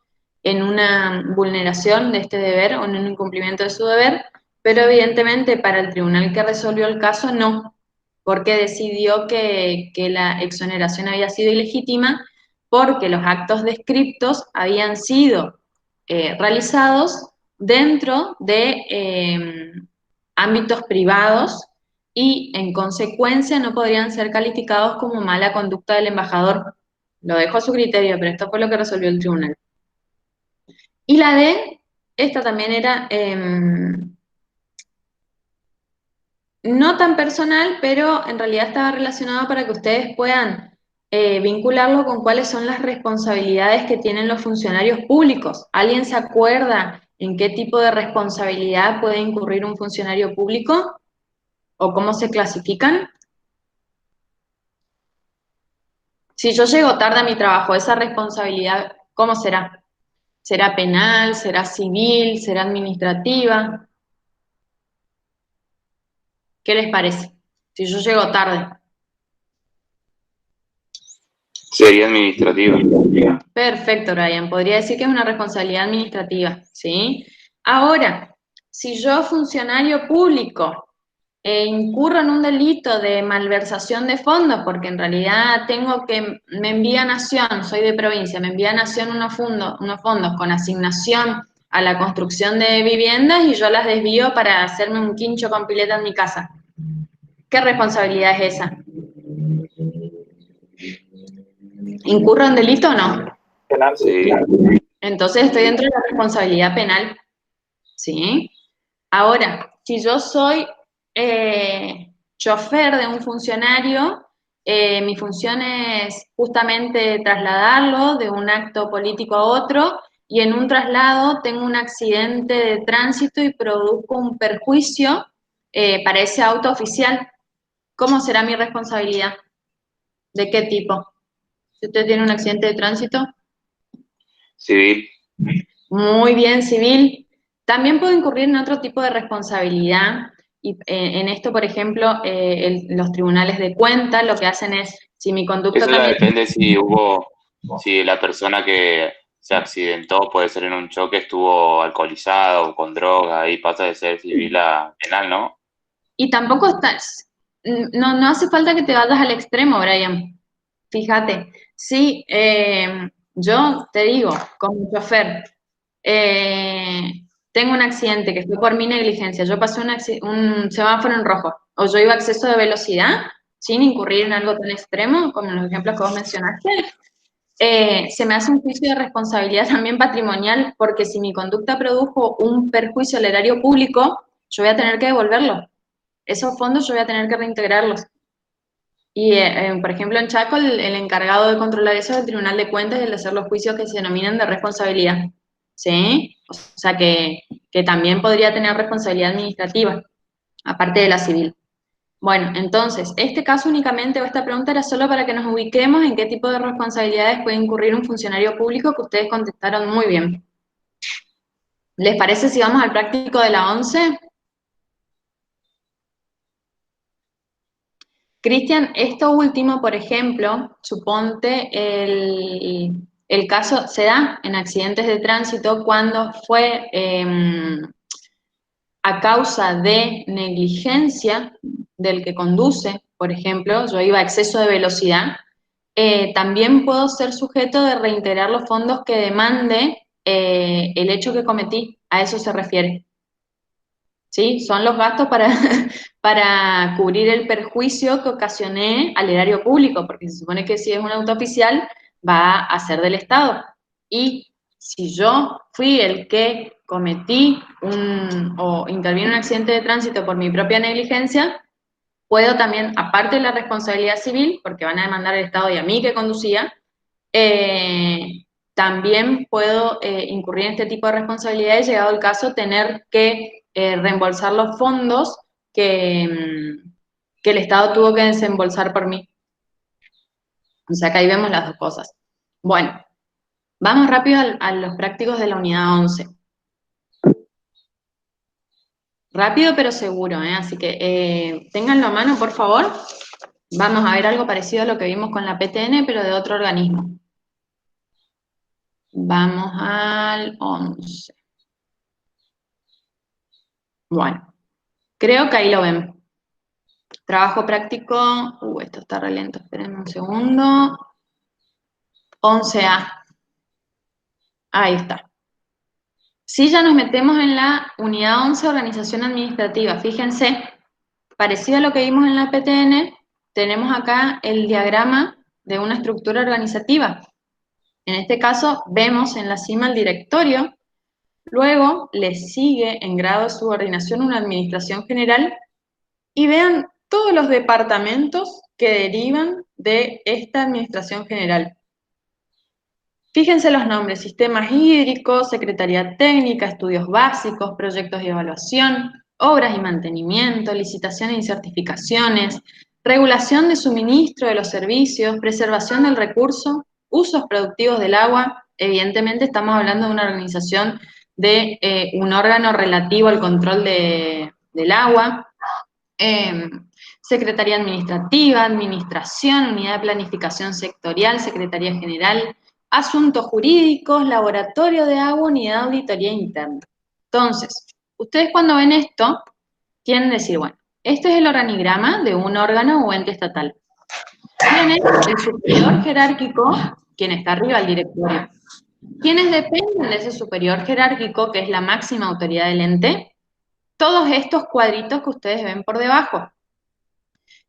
en una vulneración de este deber o en un incumplimiento de su deber, pero evidentemente para el tribunal que resolvió el caso no, porque decidió que la exoneración había sido ilegítima porque los actos descriptos habían sido realizados dentro de ámbitos privados y en consecuencia no podrían ser calificados como mala conducta del embajador. Lo dejo a su criterio, pero esto fue lo que resolvió el tribunal. Y la D, esta también era no tan personal, pero en realidad estaba relacionado para que ustedes puedan vincularlo con cuáles son las responsabilidades que tienen los funcionarios públicos. ¿Alguien se acuerda en qué tipo de responsabilidad puede incurrir un funcionario público? ¿O cómo se clasifican? Si yo llego tarde a mi trabajo, esa responsabilidad, ¿cómo será? ¿Será penal? ¿Será civil? ¿Será administrativa? ¿Qué les parece? Si yo llego tarde. Sería administrativa. Perfecto, Brian. Podría decir que es una responsabilidad administrativa, ¿sí? Ahora, si yo, funcionario público, incurro en un delito de malversación de fondos, porque en realidad me envía Nación, soy de provincia, me envía Nación unos fondos con asignación a la construcción de viviendas y yo las desvío para hacerme un quincho con pileta en mi casa. ¿Qué responsabilidad es esa? ¿Incurro en delito o no? Penal, sí. Entonces estoy dentro de la responsabilidad penal, ¿sí? Ahora, si yo soy chofer de un funcionario, mi función es justamente trasladarlo de un acto político a otro y en un traslado tengo un accidente de tránsito y produzco un perjuicio para ese auto oficial. ¿Cómo será mi responsabilidad? ¿De qué tipo? Si usted tiene un accidente de tránsito. Civil. Muy bien, civil. También puedo incurrir en otro tipo de responsabilidad. Y en esto, por ejemplo, los tribunales de cuentas lo que hacen es, si mi conducta Eso ya también... depende si la persona que se accidentó, puede ser en un choque, estuvo alcoholizado o con droga, ahí pasa de ser civil a penal, ¿no? Y tampoco estás... No hace falta que te vayas al extremo, Brian. Fíjate, si yo te digo, como chofer, tengo un accidente que fue por mi negligencia, yo pasé un semáforo en rojo, o yo iba a exceso de velocidad, sin incurrir en algo tan extremo, como en los ejemplos que vos mencionaste, se me hace un juicio de responsabilidad también patrimonial, porque si mi conducta produjo un perjuicio al erario público, yo voy a tener que devolverlo. Esos fondos yo voy a tener que reintegrarlos. Y, por ejemplo, en Chaco, el encargado de controlar eso es el Tribunal de Cuentas y el de hacer los juicios que se denominan de responsabilidad. ¿Sí? O sea que también podría tener responsabilidad administrativa, aparte de la civil. Bueno, entonces, este caso únicamente, o esta pregunta era solo para que nos ubiquemos en qué tipo de responsabilidades puede incurrir un funcionario público, que ustedes contestaron muy bien. ¿Les parece si vamos al práctico de la 11? Cristian, esto último, por ejemplo, suponte el caso se da en accidentes de tránsito cuando fue a causa de negligencia del que conduce, por ejemplo, yo iba a exceso de velocidad, también puedo ser sujeto de reintegrar los fondos que demande el hecho que cometí, a eso se refiere. ¿Sí? Son los gastos para, para cubrir el perjuicio que ocasioné al erario público, porque se supone que si es un auto oficial va a ser del Estado. Y si yo fui el que cometí o intervino en un accidente de tránsito por mi propia negligencia, puedo también, aparte de la responsabilidad civil, porque van a demandar al Estado y a mí que conducía, también puedo incurrir en este tipo de responsabilidades, llegado el caso, tener que reembolsar los fondos que el Estado tuvo que desembolsar por mí. O sea que ahí vemos las dos cosas. Bueno, vamos rápido a los prácticos de la unidad 11. Rápido pero seguro, así que ténganlo a mano, por favor. Vamos a ver algo parecido a lo que vimos con la PTN, pero de otro organismo. Vamos al 11. Bueno, creo que ahí lo ven. Trabajo práctico, esto está re lento, espérenme un segundo. 11A. Ahí está. Si ya nos metemos en la unidad 11, organización administrativa. Fíjense, parecido a lo que vimos en la PTN, tenemos acá el diagrama de una estructura organizativa. En este caso, vemos en la cima el directorio, luego le sigue en grado de subordinación una administración general, y vean todos los departamentos que derivan de esta administración general. Fíjense los nombres: sistemas hídricos, secretaría técnica, estudios básicos, proyectos de evaluación, obras y mantenimiento, licitaciones y certificaciones, regulación de suministro de los servicios, preservación del recurso, usos productivos del agua. Evidentemente estamos hablando de una organización de un órgano relativo al control del agua. Secretaría Administrativa, Administración, Unidad de Planificación Sectorial, Secretaría General, Asuntos Jurídicos, Laboratorio de Agua, Unidad de Auditoría Interna. Entonces, ustedes cuando ven esto, quieren decir, bueno, este es el organigrama de un órgano o ente estatal. Tiene el superior jerárquico, quien está arriba, el directorio. Quienes dependen de ese superior jerárquico, que es la máxima autoridad del ente, todos estos cuadritos que ustedes ven por debajo.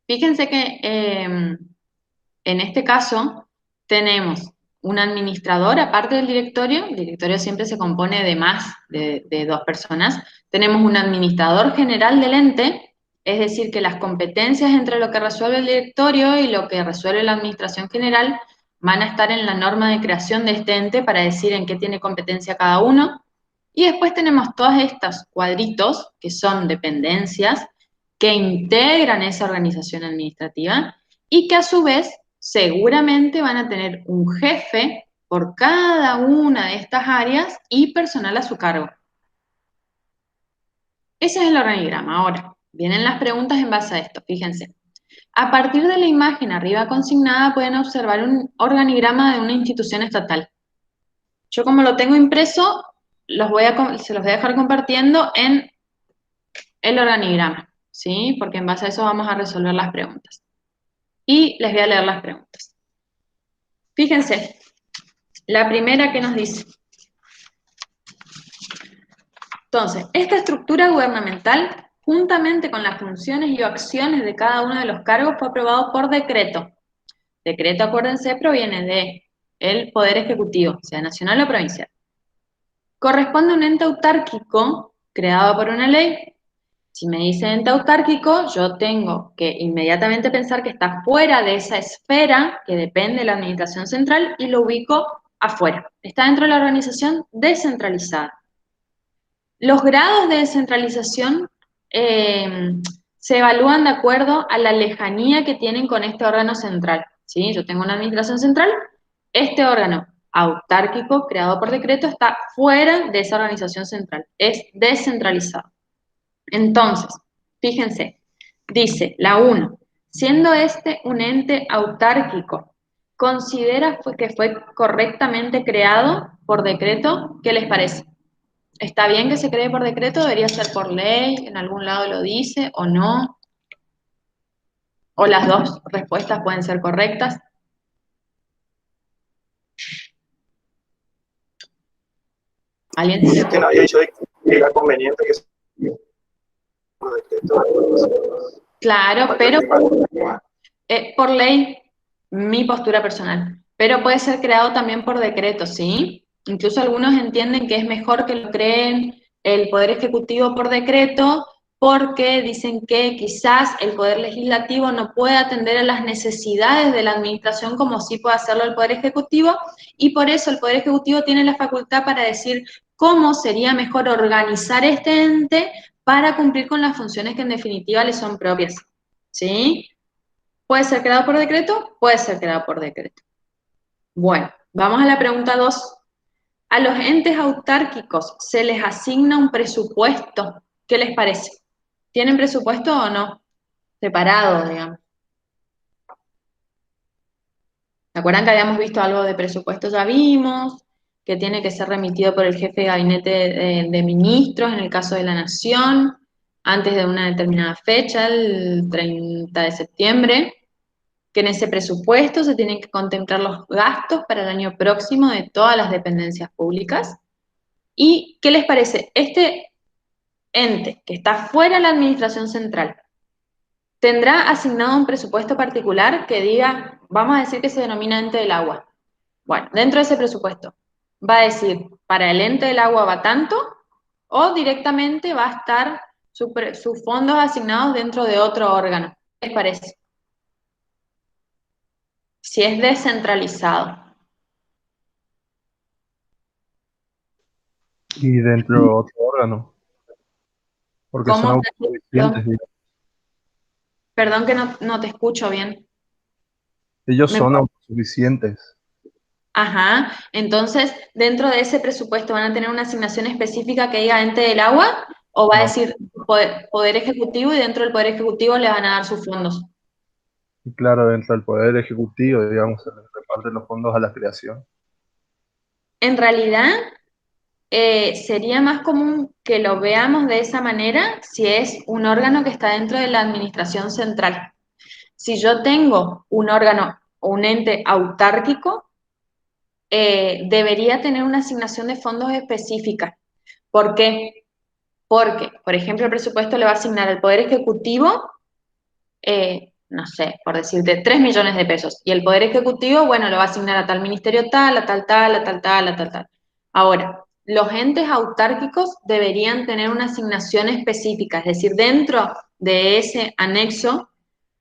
Fíjense que en este caso tenemos un administrador aparte del directorio. El directorio siempre se compone de más de 2 personas. Tenemos un administrador general del ente, es decir, que las competencias entre lo que resuelve el directorio y lo que resuelve la administración general van a estar en la norma de creación de este ente para decir en qué tiene competencia cada uno. Y después tenemos todos estos cuadritos, que son dependencias, que integran esa organización administrativa y que a su vez seguramente van a tener un jefe por cada una de estas áreas y personal a su cargo. Ese es el organigrama. Ahora, vienen las preguntas en base a esto, fíjense. A partir de la imagen arriba consignada pueden observar un organigrama de una institución estatal. Yo, como lo tengo impreso, se los voy a dejar compartiendo en el organigrama, ¿sí? Porque en base a eso vamos a resolver las preguntas. Y les voy a leer las preguntas. Fíjense, la primera que nos dice. Entonces, esta estructura gubernamental, juntamente con las funciones y acciones de cada uno de los cargos, fue aprobado por decreto. Decreto, acuérdense, proviene del Poder Ejecutivo, sea nacional o provincial. Corresponde a un ente autárquico creado por una ley. Si me dice ente autárquico, yo tengo que inmediatamente pensar que está fuera de esa esfera que depende de la administración central y lo ubico afuera. Está dentro de la organización descentralizada. Los grados de descentralización se evalúan de acuerdo a la lejanía que tienen con este órgano central, ¿sí? Yo tengo una administración central, este órgano autárquico creado por decreto está fuera de esa organización central, es descentralizado. Entonces, fíjense, dice la 1, Siendo este un ente autárquico, ¿considera que fue correctamente creado por decreto? ¿Qué les parece? ¿Está bien que se cree por decreto? ¿Debería ser por ley? ¿En algún lado lo dice o no? ¿O las dos respuestas pueden ser correctas? ¿Alguien Y tiene? es que no había dicho que era conveniente que se por decreto. Claro, pero por ley, mi postura personal. Pero puede ser creado también por decreto, ¿sí? Incluso algunos entienden que es mejor que lo creen el Poder Ejecutivo por decreto, porque dicen que quizás el Poder Legislativo no puede atender a las necesidades de la administración como sí puede hacerlo el Poder Ejecutivo, y por eso el Poder Ejecutivo tiene la facultad para decir cómo sería mejor organizar este ente para cumplir con las funciones que en definitiva le son propias, ¿sí? ¿Puede ser creado por decreto? Puede ser creado por decreto. Bueno, vamos a la pregunta 2. ¿A los entes autárquicos se les asigna un presupuesto? ¿Qué les parece? ¿Tienen presupuesto o no? Separado, digamos. ¿Se acuerdan que habíamos visto algo de presupuesto? Ya vimos, que tiene que ser remitido por el jefe de gabinete de ministros en el caso de la Nación, antes de una determinada fecha, el 30 de septiembre. Que en ese presupuesto se tienen que contemplar los gastos para el año próximo de todas las dependencias públicas. ¿Y qué les parece? Este ente que está fuera de la administración central, ¿tendrá asignado un presupuesto particular que diga, vamos a decir que se denomina ente del agua? Bueno, dentro de ese presupuesto, va a decir, para el ente del agua va tanto, o directamente va a estar sus fondos asignados dentro de otro órgano. ¿Qué les parece? Si es descentralizado. Y dentro de otro órgano, porque son ¿Cómo? autosuficientes. Perdón que no te escucho bien. Ellos ¿Me son puedo- autosuficientes. Ajá, entonces, dentro de ese presupuesto van a tener una asignación específica que diga ente del agua, o va a No, decir poder ejecutivo y dentro del poder ejecutivo le van a dar sus fondos. y claro, dentro del Poder Ejecutivo, digamos, se les reparten los fondos a la creación. En realidad, sería más común que lo veamos de esa manera si es un órgano que está dentro de la administración central. Si yo tengo un órgano o un ente autárquico, debería tener una asignación de fondos específica. ¿Por qué? Porque, por ejemplo, el presupuesto le va a asignar al Poder Ejecutivo, no sé, por decirte, 3 millones de pesos. Y el Poder Ejecutivo, bueno, lo va a asignar a tal ministerio tal, a tal tal, a tal tal, a tal tal. Ahora, los entes autárquicos deberían tener una asignación específica, es decir, dentro de ese anexo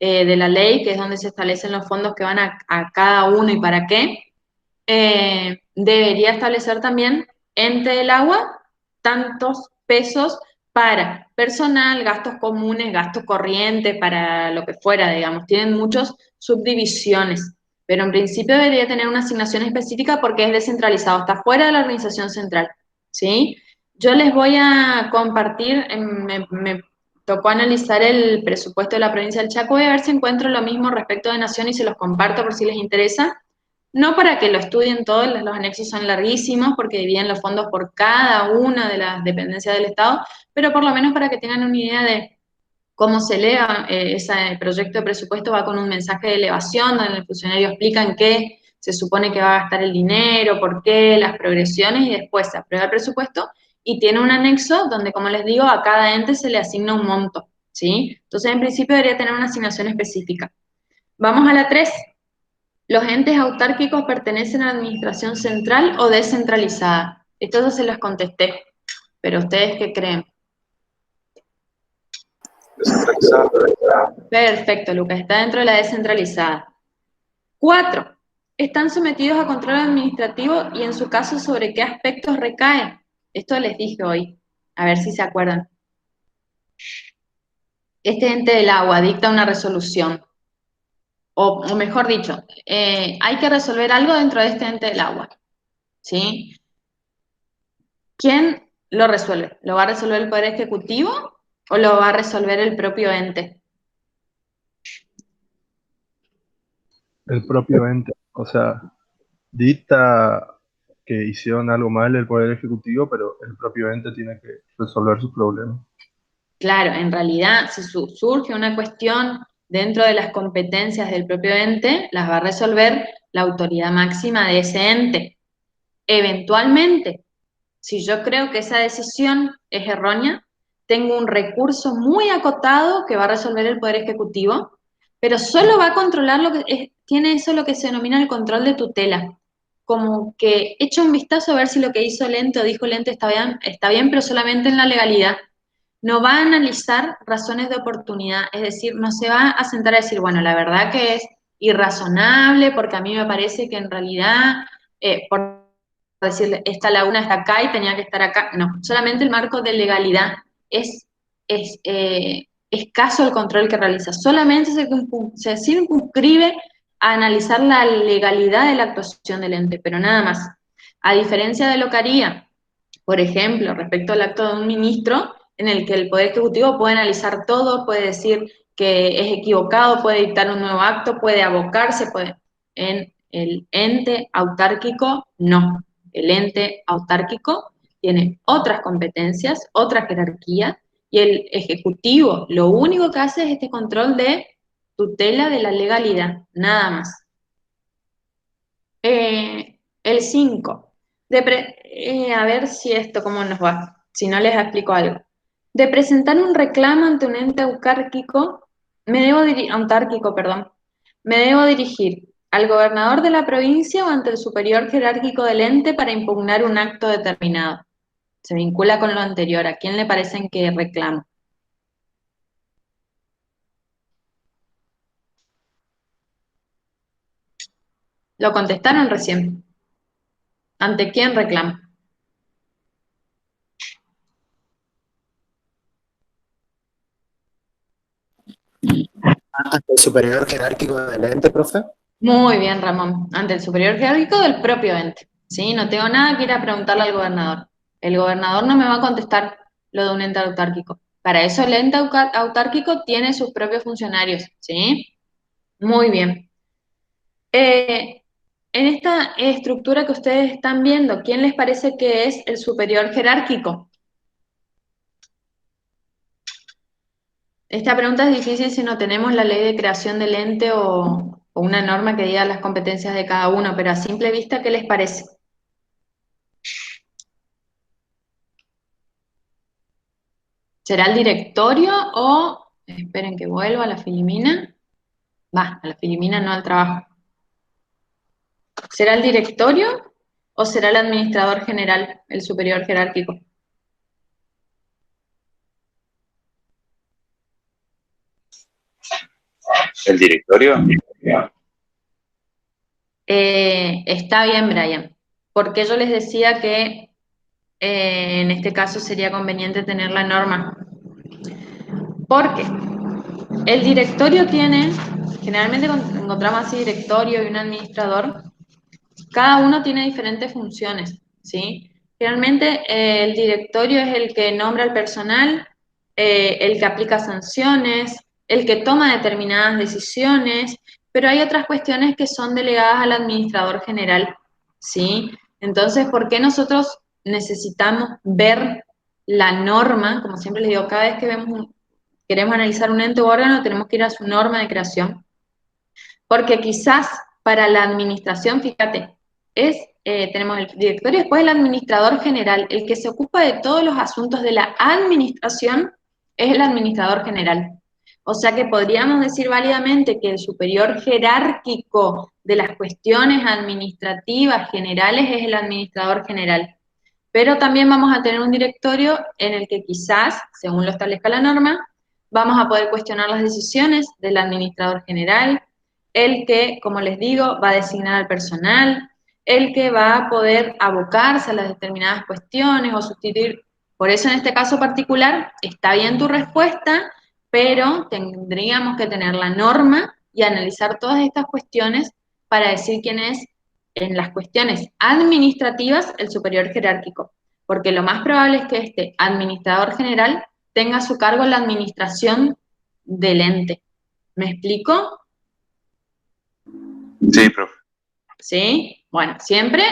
de la ley, que es donde se establecen los fondos que van a cada uno y para qué, debería establecer también ente del agua tantos pesos para personal, gastos comunes, gastos corrientes, para lo que fuera, digamos. Tienen muchas subdivisiones, pero en principio debería tener una asignación específica porque es descentralizado, está fuera de la organización central, ¿sí? Yo les voy a compartir, me tocó analizar el presupuesto de la provincia del Chaco, voy a ver si encuentro lo mismo respecto de Nación y se los comparto por si les interesa. No para que lo estudien todos, los anexos son larguísimos porque dividen los fondos por cada una de las dependencias del Estado, pero por lo menos para que tengan una idea de cómo se eleva ese proyecto de presupuesto, va con un mensaje de elevación donde el funcionario explica en qué se supone que va a gastar el dinero, por qué, las progresiones y después se aprueba el presupuesto y tiene un anexo donde, como les digo, a cada ente se le asigna un monto, ¿sí? Entonces, en principio debería tener una asignación específica. Vamos a la 3. ¿Los entes autárquicos pertenecen a la administración central o descentralizada? Esto ya se los contesté, pero ¿ustedes qué creen? Descentralizado. Perfecto, Lucas, está dentro de la descentralizada. 4. ¿Están sometidos a control administrativo y en su caso sobre qué aspectos recae? Esto les dije hoy, a ver si se acuerdan. Este ente del agua dicta una resolución, o mejor dicho, hay que resolver algo dentro de este ente del agua, ¿sí? ¿Quién lo resuelve? ¿Lo va a resolver el Poder Ejecutivo o lo va a resolver el propio ente? el propio ente. O sea, dicta que hicieron algo mal el Poder Ejecutivo, pero el propio ente tiene que resolver sus problemas. Claro, en realidad, si surge una cuestión dentro de las competencias del propio ente, las va a resolver la autoridad máxima de ese ente. Eventualmente, si yo creo que esa decisión es errónea, tengo un recurso muy acotado que va a resolver el Poder Ejecutivo, pero solo va a controlar tiene eso lo que se denomina el control de tutela. Como que echa un vistazo a ver si lo que hizo el ente o dijo el ente está bien, pero solamente en la legalidad. No va a analizar razones de oportunidad, es decir, no se va a sentar a decir, bueno, la verdad que es irrazonable porque a mí me parece que en realidad, por decirle, esta laguna está acá y tenía que estar acá. No, solamente el marco de legalidad es escaso el control que realiza. Solamente se circunscribe a analizar la legalidad de la actuación del ente, pero nada más. A diferencia de lo que haría, por ejemplo, respecto al acto de un ministro, en el que el Poder Ejecutivo puede analizar todo, puede decir que es equivocado, puede dictar un nuevo acto, puede abocarse, puede... En el ente autárquico, no. El ente autárquico tiene otras competencias, otra jerarquía, y el Ejecutivo lo único que hace es este control de tutela de la legalidad, nada más. El 5. A ver si esto cómo nos va, si no les explico algo. De presentar un reclamo ante un ente autárquico, autárquico, perdón, me debo dirigir al gobernador de la provincia o ante el superior jerárquico del ente para impugnar un acto determinado. Se vincula con lo anterior. ¿A quién le parecen que reclamo? Lo contestaron recién. ¿Ante quién reclamo? ¿Ante el superior jerárquico del ente, profe? Muy bien, Ramón. Ante el superior jerárquico del propio ente. ¿Sí? No tengo nada que ir a preguntarle al gobernador. El gobernador no me va a contestar lo de un ente autárquico. Para eso el ente autárquico tiene sus propios funcionarios. ¿Sí? Muy bien. En esta estructura que ustedes están viendo, ¿quién les parece que es el superior jerárquico? Esta pregunta es difícil si no tenemos la ley de creación del ente o una norma que diga las competencias de cada uno, pero a simple vista, ¿qué les parece? ¿Será el directorio o, esperen que vuelva a la Filimina? Va, a la Filimina, no al trabajo. ¿Será el directorio o será el administrador general, el superior jerárquico? ¿El directorio? Está bien, Brian, porque yo les decía que en este caso sería conveniente tener la norma. Porque el directorio tiene, generalmente encontramos así directorio y un administrador, cada uno tiene diferentes funciones, ¿sí? Generalmente el directorio es el que nombra al personal, el que aplica sanciones, el que toma determinadas decisiones, pero hay otras cuestiones que son delegadas al administrador general, ¿sí? Entonces, ¿por qué nosotros necesitamos ver la norma? Como siempre les digo, cada vez que queremos analizar un ente u órgano, tenemos que ir a su norma de creación. Porque quizás para la administración, fíjate, tenemos el directorio y después el administrador general. El que se ocupa de todos los asuntos de la administración es el administrador general. O sea que podríamos decir válidamente que el superior jerárquico de las cuestiones administrativas generales es el administrador general. Pero también vamos a tener un directorio en el que quizás, según lo establezca la norma, vamos a poder cuestionar las decisiones del administrador general, el que, como les digo, va a designar al personal, el que va a poder abocarse a las determinadas cuestiones o sustituir. Por eso en este caso particular está bien tu respuesta, pero tendríamos que tener la norma y analizar todas estas cuestiones para decir quién es en las cuestiones administrativas el superior jerárquico, porque lo más probable es que este administrador general tenga a su cargo la administración del ente. ¿Me explico? Sí, profe. ¿Sí? Bueno, siempre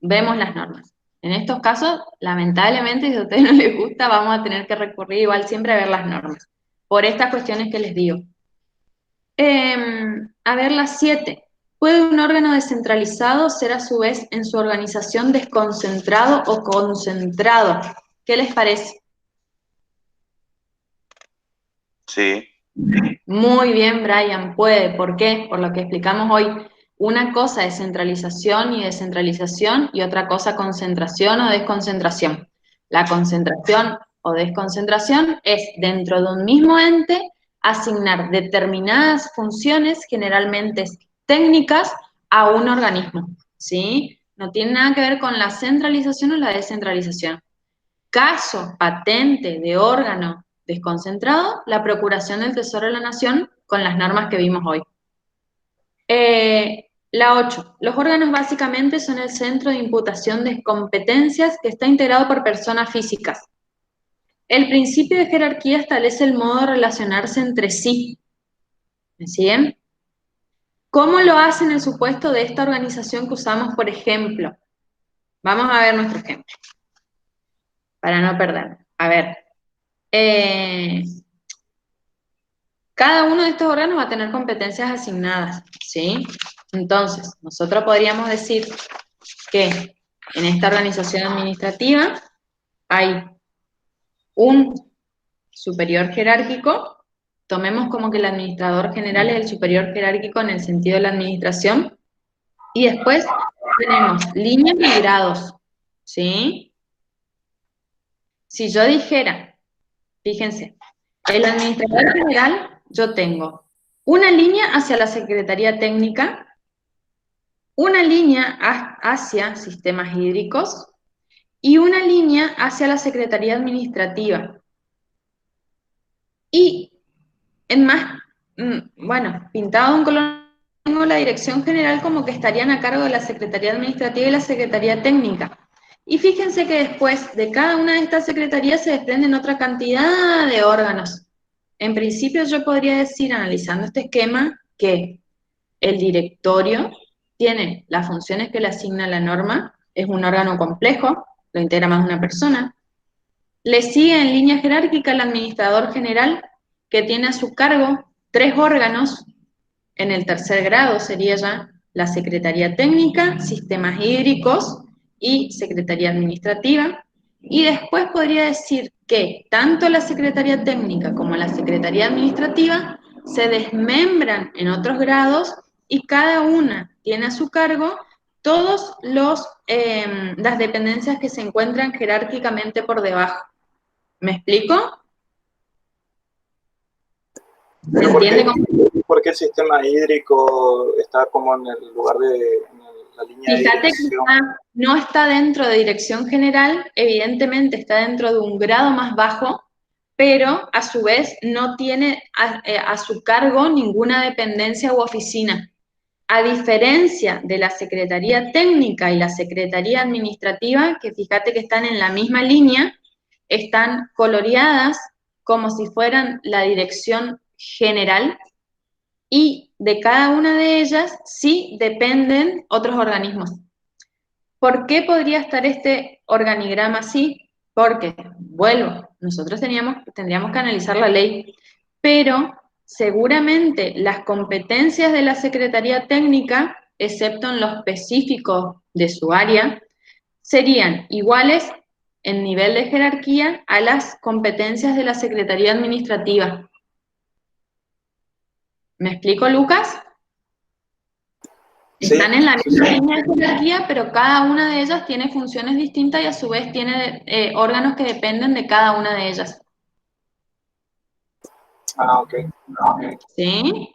vemos las normas. En estos casos, lamentablemente, si a ustedes no les gusta, vamos a tener que recurrir igual siempre a ver las normas, por estas cuestiones que les digo. A ver, las 7. ¿Puede un órgano descentralizado ser a su vez en su organización desconcentrado o concentrado? ¿Qué les parece? Sí. Muy bien, Brian, puede. ¿Por qué? Por lo que explicamos hoy. Una cosa es centralización y descentralización y otra cosa concentración o desconcentración. La concentración o desconcentración es dentro de un mismo ente asignar determinadas funciones, generalmente técnicas, a un organismo, ¿sí? No tiene nada que ver con la centralización o la descentralización. Caso patente de órgano desconcentrado, la Procuración del Tesoro de la Nación con las normas que vimos hoy. La 8. Los órganos básicamente son el centro de imputación de competencias que está integrado por personas físicas. El principio de jerarquía establece el modo de relacionarse entre sí. ¿Me siguen? ¿Cómo lo hace en el supuesto de esta organización que usamos, por ejemplo? Vamos a ver nuestro ejemplo, para no perder. A ver, cada uno de estos órganos va a tener competencias asignadas, ¿sí? Entonces, nosotros podríamos decir que en esta organización administrativa hay un superior jerárquico, tomemos como que el administrador general es el superior jerárquico en el sentido de la administración, y después tenemos líneas y grados, ¿sí? Si yo dijera, fíjense, el administrador general, yo tengo una línea hacia la Secretaría Técnica, una línea hacia sistemas hídricos y una línea hacia la Secretaría Administrativa. Y en más, bueno, pintado de un color, tengo la dirección general como que estarían a cargo de la Secretaría Administrativa y la Secretaría Técnica. Y fíjense que después de cada una de estas secretarías se desprenden otra cantidad de órganos. En principio yo podría decir, analizando este esquema, que el directorio tiene las funciones que le asigna la norma, es un órgano complejo, lo integra más de una persona. Le sigue en línea jerárquica el administrador general, que tiene a su cargo 3 órganos, en el tercer grado sería ya la Secretaría Técnica, Sistemas Hídricos y Secretaría Administrativa. Y después podría decir que tanto la Secretaría Técnica como la Secretaría Administrativa se desmembran en otros grados y cada una tiene a su cargo todas las dependencias que se encuentran jerárquicamente por debajo. ¿Me explico? ¿Se entiende cómo? ¿Por qué el sistema hídrico está como en el lugar de la línea de Fíjate dirección? que no está dentro de dirección general, evidentemente está dentro de un grado más bajo, pero a su vez no tiene a su cargo ninguna dependencia u oficina. A diferencia de la Secretaría Técnica y la Secretaría Administrativa, que fíjate que están en la misma línea, están coloreadas como si fueran la dirección general, y de cada una de ellas sí dependen otros organismos. ¿Por qué podría estar este organigrama así? Porque, vuelvo, nosotros tendríamos que analizar la ley, pero seguramente las competencias de la Secretaría Técnica, excepto en lo específico de su área, serían iguales en nivel de jerarquía a las competencias de la Secretaría Administrativa. ¿Me explico, Lucas? Sí, Están en la misma línea de jerarquía, pero cada una de ellas tiene funciones distintas y a su vez tiene órganos que dependen de cada una de ellas. Ah, ok. ¿Sí?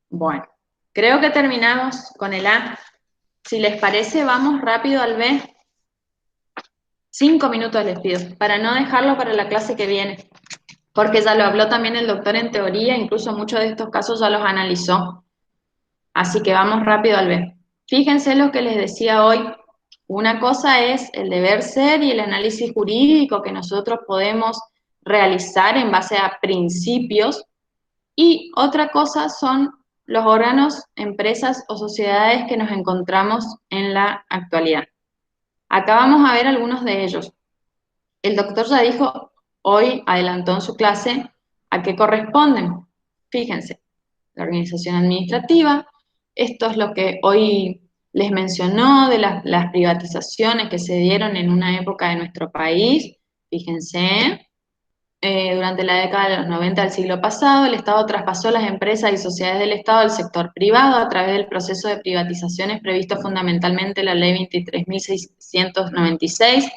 Bueno, creo que terminamos con el A. Si les parece, vamos rápido al B. 5 minutos les pido, para no dejarlo para la clase que viene, porque ya lo habló también el doctor en teoría, incluso muchos de estos casos ya los analizó. Así que vamos rápido al B. Fíjense lo que les decía hoy. Una cosa es el deber ser y el análisis jurídico que nosotros podemos realizar en base a principios, y otra cosa son los órganos, empresas o sociedades que nos encontramos en la actualidad. Acá vamos a ver algunos de ellos. El doctor ya dijo, hoy adelantó en su clase, a qué corresponden. Fíjense, la organización administrativa, esto es lo que hoy les mencionó de las privatizaciones que se dieron en una época de nuestro país. Fíjense, durante la década de los 90 del siglo pasado, el Estado traspasó las empresas y sociedades del Estado al sector privado a través del proceso de privatizaciones previsto fundamentalmente en la Ley 23.696.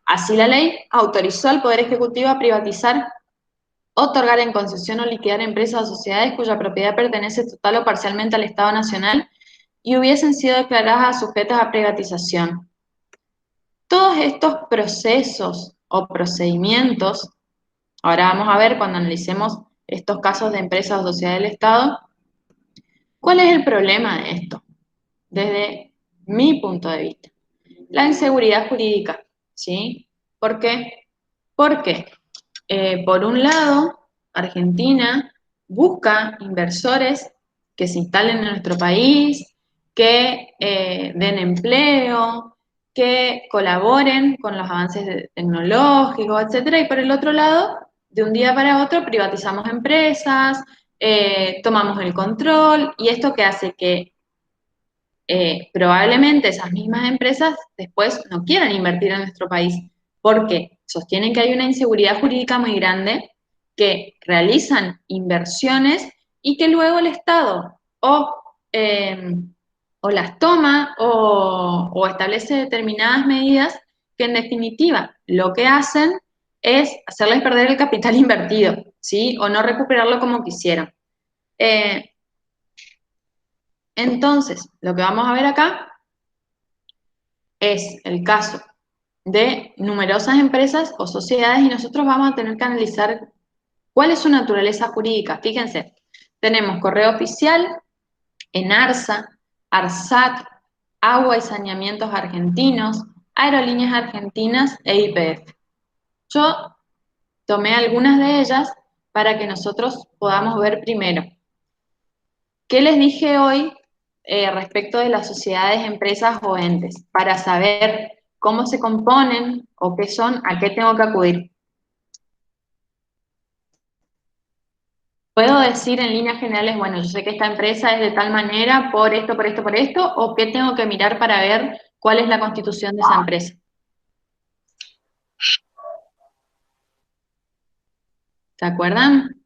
Así, la ley autorizó al Poder Ejecutivo a privatizar, otorgar en concesión o liquidar empresas o sociedades cuya propiedad pertenece total o parcialmente al Estado Nacional y hubiesen sido declaradas sujetas a privatización. Todos estos procesos o procedimientos, ahora vamos a ver cuando analicemos estos casos de empresas o sociedades del Estado, ¿cuál es el problema de esto? Desde mi punto de vista. La inseguridad jurídica, ¿sí? ¿Por qué? Porque, por un lado, Argentina busca inversores que se instalen en nuestro país, que den empleo, que colaboren con los avances tecnológicos, etcétera, y por el otro lado, de un día para otro privatizamos empresas, tomamos el control, y esto que hace que probablemente esas mismas empresas después no quieran invertir en nuestro país, porque sostienen que hay una inseguridad jurídica muy grande, que realizan inversiones y que luego el Estado o las toma o establece determinadas medidas que en definitiva lo que hacen es hacerles perder el capital invertido, ¿sí? O no recuperarlo como quisieran. Entonces, lo que vamos a ver acá es el caso de numerosas empresas o sociedades y nosotros vamos a tener que analizar cuál es su naturaleza jurídica. Fíjense, tenemos Correo Oficial, ENARSA, ARSAT, Agua y Saneamientos Argentinos, Aerolíneas Argentinas e YPF. Yo tomé algunas de ellas para que nosotros podamos ver primero. ¿Qué les dije hoy respecto de las sociedades, empresas o entes? Para saber cómo se componen o qué son, a qué tengo que acudir. Puedo decir en líneas generales, bueno, yo sé que esta empresa es de tal manera por esto, por esto, por esto, o qué tengo que mirar para ver cuál es la constitución de esa empresa. ¿Se acuerdan?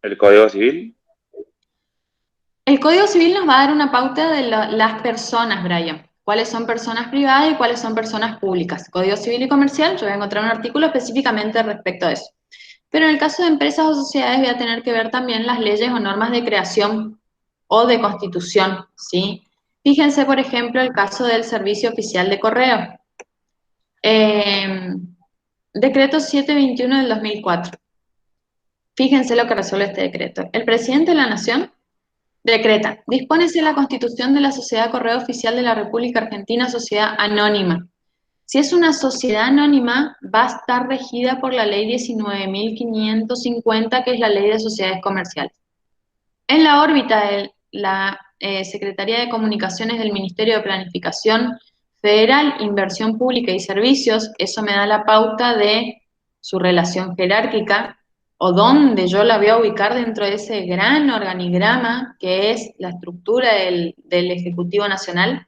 ¿El Código Civil? El Código Civil nos va a dar una pauta de las personas, Brian. Cuáles son personas privadas y cuáles son personas públicas. Código Civil y Comercial, yo voy a encontrar un artículo específicamente respecto a eso. Pero en el caso de empresas o sociedades voy a tener que ver también las leyes o normas de creación o de constitución, ¿sí? Fíjense, por ejemplo, el caso del Servicio Oficial de Correo. Decreto 721 del 2004. Fíjense lo que resuelve este decreto. El presidente de la Nación decreta, dispónese la constitución de la Sociedad Correo Oficial de la República Argentina, sociedad anónima. Si es una sociedad anónima, va a estar regida por la ley 19.550, que es la ley de sociedades comerciales. En la órbita de la Secretaría de Comunicaciones del Ministerio de Planificación Federal, Inversión Pública y Servicios, eso me da la pauta de su relación jerárquica, o dónde yo la voy a ubicar dentro de ese gran organigrama que es la estructura del Ejecutivo Nacional.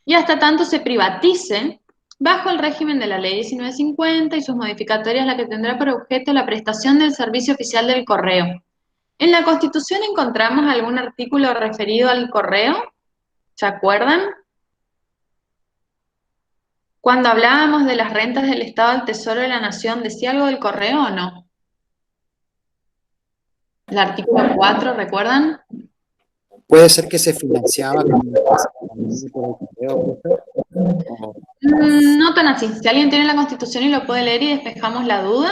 Y hasta tanto se privatice, bajo el régimen de la Ley 1950 y sus modificatorias, la que tendrá por objeto la prestación del servicio oficial del correo. ¿En la Constitución encontramos algún artículo referido al correo? ¿Se acuerdan? Cuando hablábamos de las rentas del Estado al Tesoro de la Nación, ¿decía algo del correo o no? El artículo 4, ¿recuerdan? Puede ser que se financiaba con el correo, profe. No tan así. Si alguien tiene la Constitución y lo puede leer y despejamos la duda.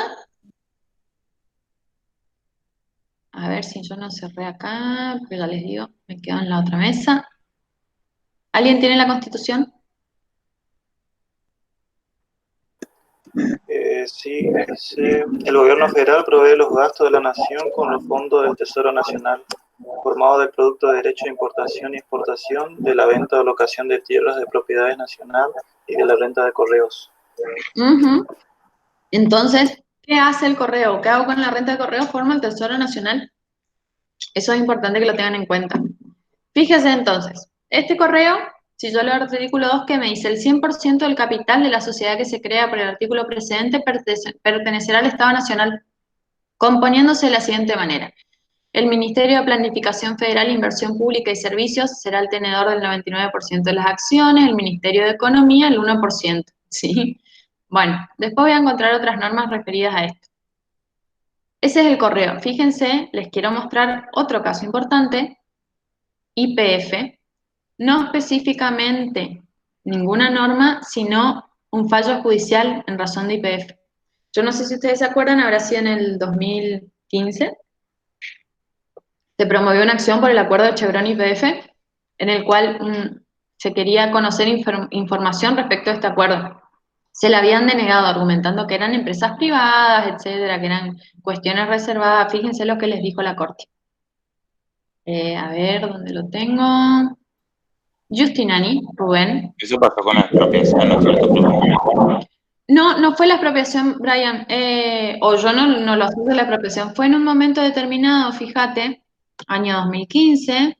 A ver si yo no cerré acá, porque ya les digo, me quedo en la otra mesa. ¿Alguien tiene la Constitución? Sí, dice, el gobierno federal provee los gastos de la nación con los fondos del Tesoro Nacional, formados del producto de derecho de importación y exportación, de la venta o locación de tierras de propiedades nacional y de la renta de correos. Entonces, ¿qué hace el correo? ¿Qué hago con la renta de correo? Forma el Tesoro Nacional. Eso es importante que lo tengan en cuenta. Fíjese entonces, este correo, si yo leo el artículo 2 que me dice el 100% del capital de la sociedad que se crea por el artículo precedente pertenecerá al Estado Nacional, componiéndose de la siguiente manera. El Ministerio de Planificación Federal, Inversión Pública y Servicios será el tenedor del 99% de las acciones, el Ministerio de Economía el 1%, ¿sí? Bueno, después voy a encontrar otras normas referidas a esto. Ese es el correo. Fíjense, les quiero mostrar otro caso importante, YPF, no específicamente ninguna norma, sino un fallo judicial en razón de YPF. Yo no sé si ustedes se acuerdan, habrá sido en el 2015, se promovió una acción por el acuerdo de Chevron y YPF, en el cual se quería conocer información respecto a este acuerdo. Se la habían denegado argumentando que eran empresas privadas, etcétera, que eran cuestiones reservadas. Fíjense lo que les dijo la Corte. A ver, ¿dónde lo tengo? Justinani, Rubén. Eso pasó con la expropiación, ¿no es cierto? No fue la expropiación, Brian, o yo no lo asocio a la expropiación, fue en un momento determinado, fíjate, año 2015,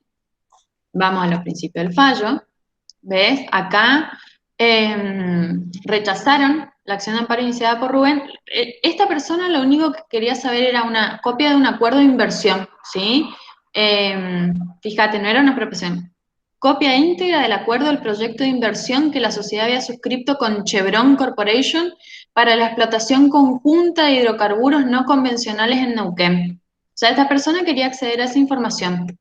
vamos a los principios del fallo, ¿ves? Acá rechazaron la acción de amparo iniciada por Rubén. Esta persona lo único que quería saber era una copia de un acuerdo de inversión, ¿sí? Fíjate, no era una expropiación. Copia íntegra del acuerdo del proyecto de inversión que la sociedad había suscrito con Chevron Corporation para la explotación conjunta de hidrocarburos no convencionales en Neuquén. O sea, esta persona quería acceder a esa información.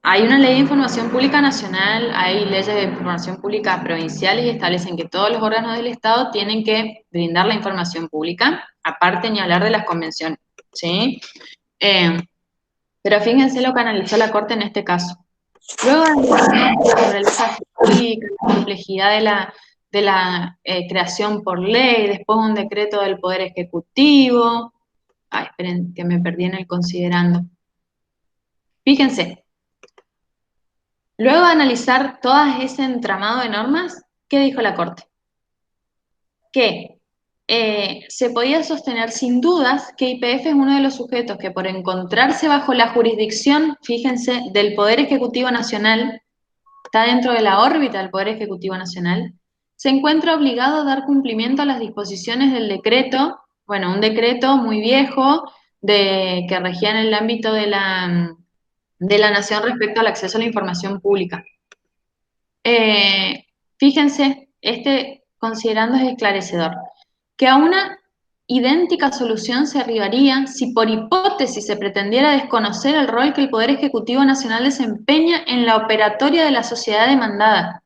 Hay una ley de información pública nacional, hay leyes de información pública provinciales y establecen que todos los órganos del Estado tienen que brindar la información pública, aparte ni hablar de las convenciones, ¿sí? Pero fíjense lo que analizó la Corte en este caso. Luego de la naturaleza jurídica, la complejidad de la creación por ley, después un decreto del Poder Ejecutivo. Ay, esperen, que me perdí en el considerando. Fíjense, luego de analizar todo ese entramado de normas, ¿qué dijo la Corte? Que se podía sostener sin dudas que YPF es uno de los sujetos que por encontrarse bajo la jurisdicción, fíjense, del Poder Ejecutivo Nacional, está dentro de la órbita del Poder Ejecutivo Nacional, se encuentra obligado a dar cumplimiento a las disposiciones del decreto, bueno, un decreto muy viejo que regía en el ámbito de la Nación respecto al acceso a la información pública. Fíjense, considerando es esclarecedor, que a una idéntica solución se arribaría si por hipótesis se pretendiera desconocer el rol que el Poder Ejecutivo Nacional desempeña en la operatoria de la sociedad demandada.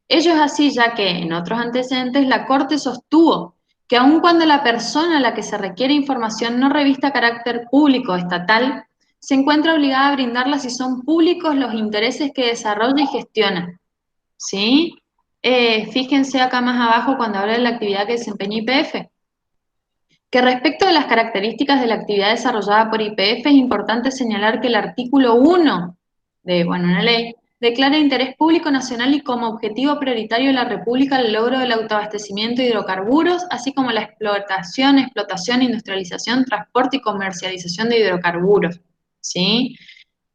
Ello es así, ya que en otros antecedentes la Corte sostuvo que aun cuando la persona a la que se requiere información no revista carácter público o estatal, se encuentra obligada a brindarla si son públicos los intereses que desarrolla y gestiona. ¿Sí? Fíjense acá más abajo cuando habla de la actividad que desempeña YPF. Que respecto a las características de la actividad desarrollada por YPF, es importante señalar que el artículo 1 de una ley declara interés público nacional y como objetivo prioritario de la República el logro del autoabastecimiento de hidrocarburos, así como la explotación, industrialización, transporte y comercialización de hidrocarburos. ¿Sí?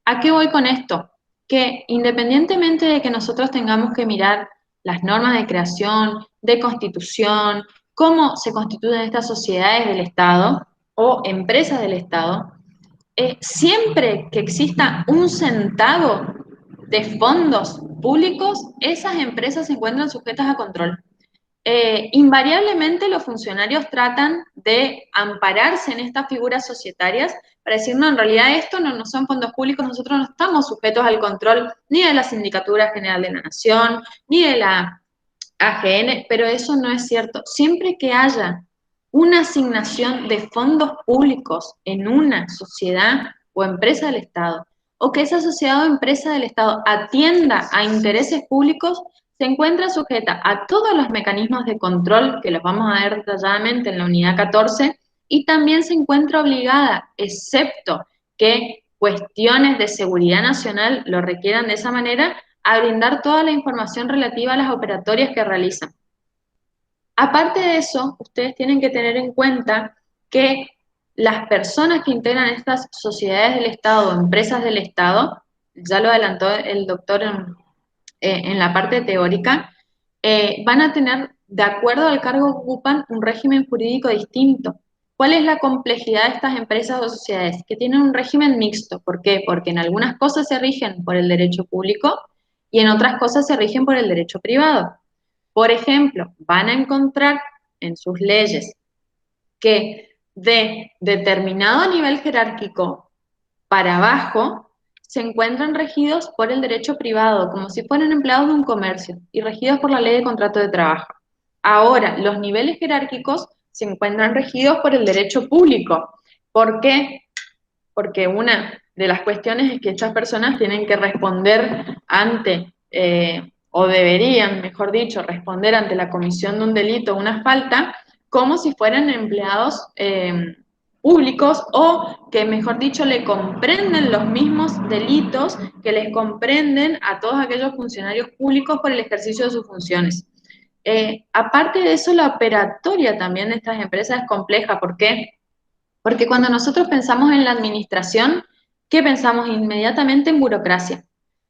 ¿A qué voy con esto? Que independientemente de que nosotros tengamos que mirar las normas de creación, de constitución, cómo se constituyen estas sociedades del Estado o empresas del Estado, siempre que exista un centavo de fondos públicos, esas empresas se encuentran sujetas a control. Invariablemente los funcionarios tratan de ampararse en estas figuras societarias para decir, no, en realidad esto no son fondos públicos, nosotros no estamos sujetos al control ni de la Sindicatura General de la Nación, ni de la AGN, pero eso no es cierto. Siempre que haya una asignación de fondos públicos en una sociedad o empresa del Estado, o que esa sociedad o empresa del Estado atienda a intereses públicos, se encuentra sujeta a todos los mecanismos de control, que los vamos a ver detalladamente en la unidad 14, y también se encuentra obligada, excepto que cuestiones de seguridad nacional lo requieran de esa manera, a brindar toda la información relativa a las operatorias que realizan. Aparte de eso, ustedes tienen que tener en cuenta que las personas que integran estas sociedades del Estado o empresas del Estado, ya lo adelantó el doctor en la parte teórica, van a tener, de acuerdo al cargo que ocupan, un régimen jurídico distinto. ¿Cuál es la complejidad de estas empresas o sociedades? Que tienen un régimen mixto. ¿Por qué? Porque en algunas cosas se rigen por el derecho público y en otras cosas se rigen por el derecho privado. Por ejemplo, van a encontrar en sus leyes que de determinado nivel jerárquico para abajo se encuentran regidos por el derecho privado, como si fueran empleados de un comercio, y regidos por la ley de contrato de trabajo. Ahora, los niveles jerárquicos se encuentran regidos por el derecho público. ¿Por qué? Porque una de las cuestiones es que estas personas tienen que responder ante, o deberían, mejor dicho, responder ante la comisión de un delito o una falta, como si fueran empleados públicos o que, mejor dicho, le comprenden los mismos delitos que les comprenden a todos aquellos funcionarios públicos por el ejercicio de sus funciones. Aparte de eso, la operatoria también de estas empresas es compleja. ¿Por qué? Porque cuando nosotros pensamos en la administración, ¿qué pensamos? Inmediatamente en burocracia.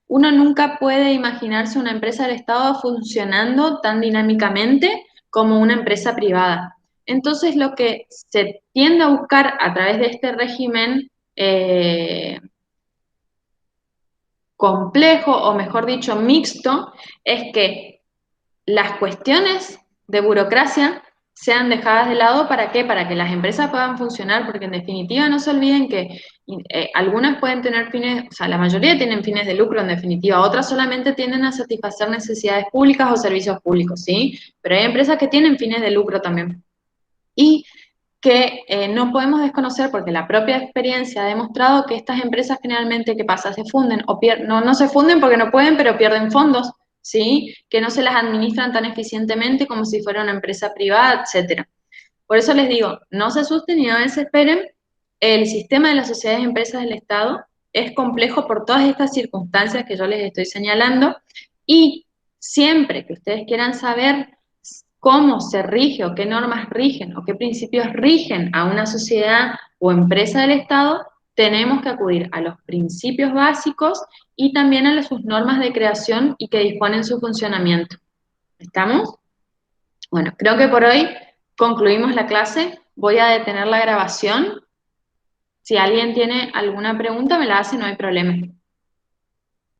Uno nunca puede imaginarse una empresa del Estado funcionando tan dinámicamente como una empresa privada. Entonces, lo que se tiende a buscar a través de este régimen complejo, o mejor dicho, mixto, es que las cuestiones de burocracia sean dejadas de lado. ¿Para qué? Para que las empresas puedan funcionar, porque en definitiva no se olviden que algunas pueden tener fines, o sea, la mayoría tienen fines de lucro en definitiva, otras solamente tienden a satisfacer necesidades públicas o servicios públicos, ¿sí? Pero hay empresas que tienen fines de lucro también. Y que no podemos desconocer, porque la propia experiencia ha demostrado que estas empresas generalmente, ¿qué pasa? Se funden, o no se funden porque no pueden, pero pierden fondos, ¿sí? Que no se las administran tan eficientemente como si fuera una empresa privada, etcétera. Por eso les digo, no se asusten y no desesperen, el sistema de las sociedades y empresas del Estado es complejo por todas estas circunstancias que yo les estoy señalando, y siempre que ustedes quieran saber cómo se rige o qué normas rigen o qué principios rigen a una sociedad o empresa del Estado, tenemos que acudir a los principios básicos y también a sus normas de creación y que disponen su funcionamiento. ¿Estamos? Bueno, creo que por hoy concluimos la clase. Voy a detener la grabación. Si alguien tiene alguna pregunta, me la hace, no hay problema.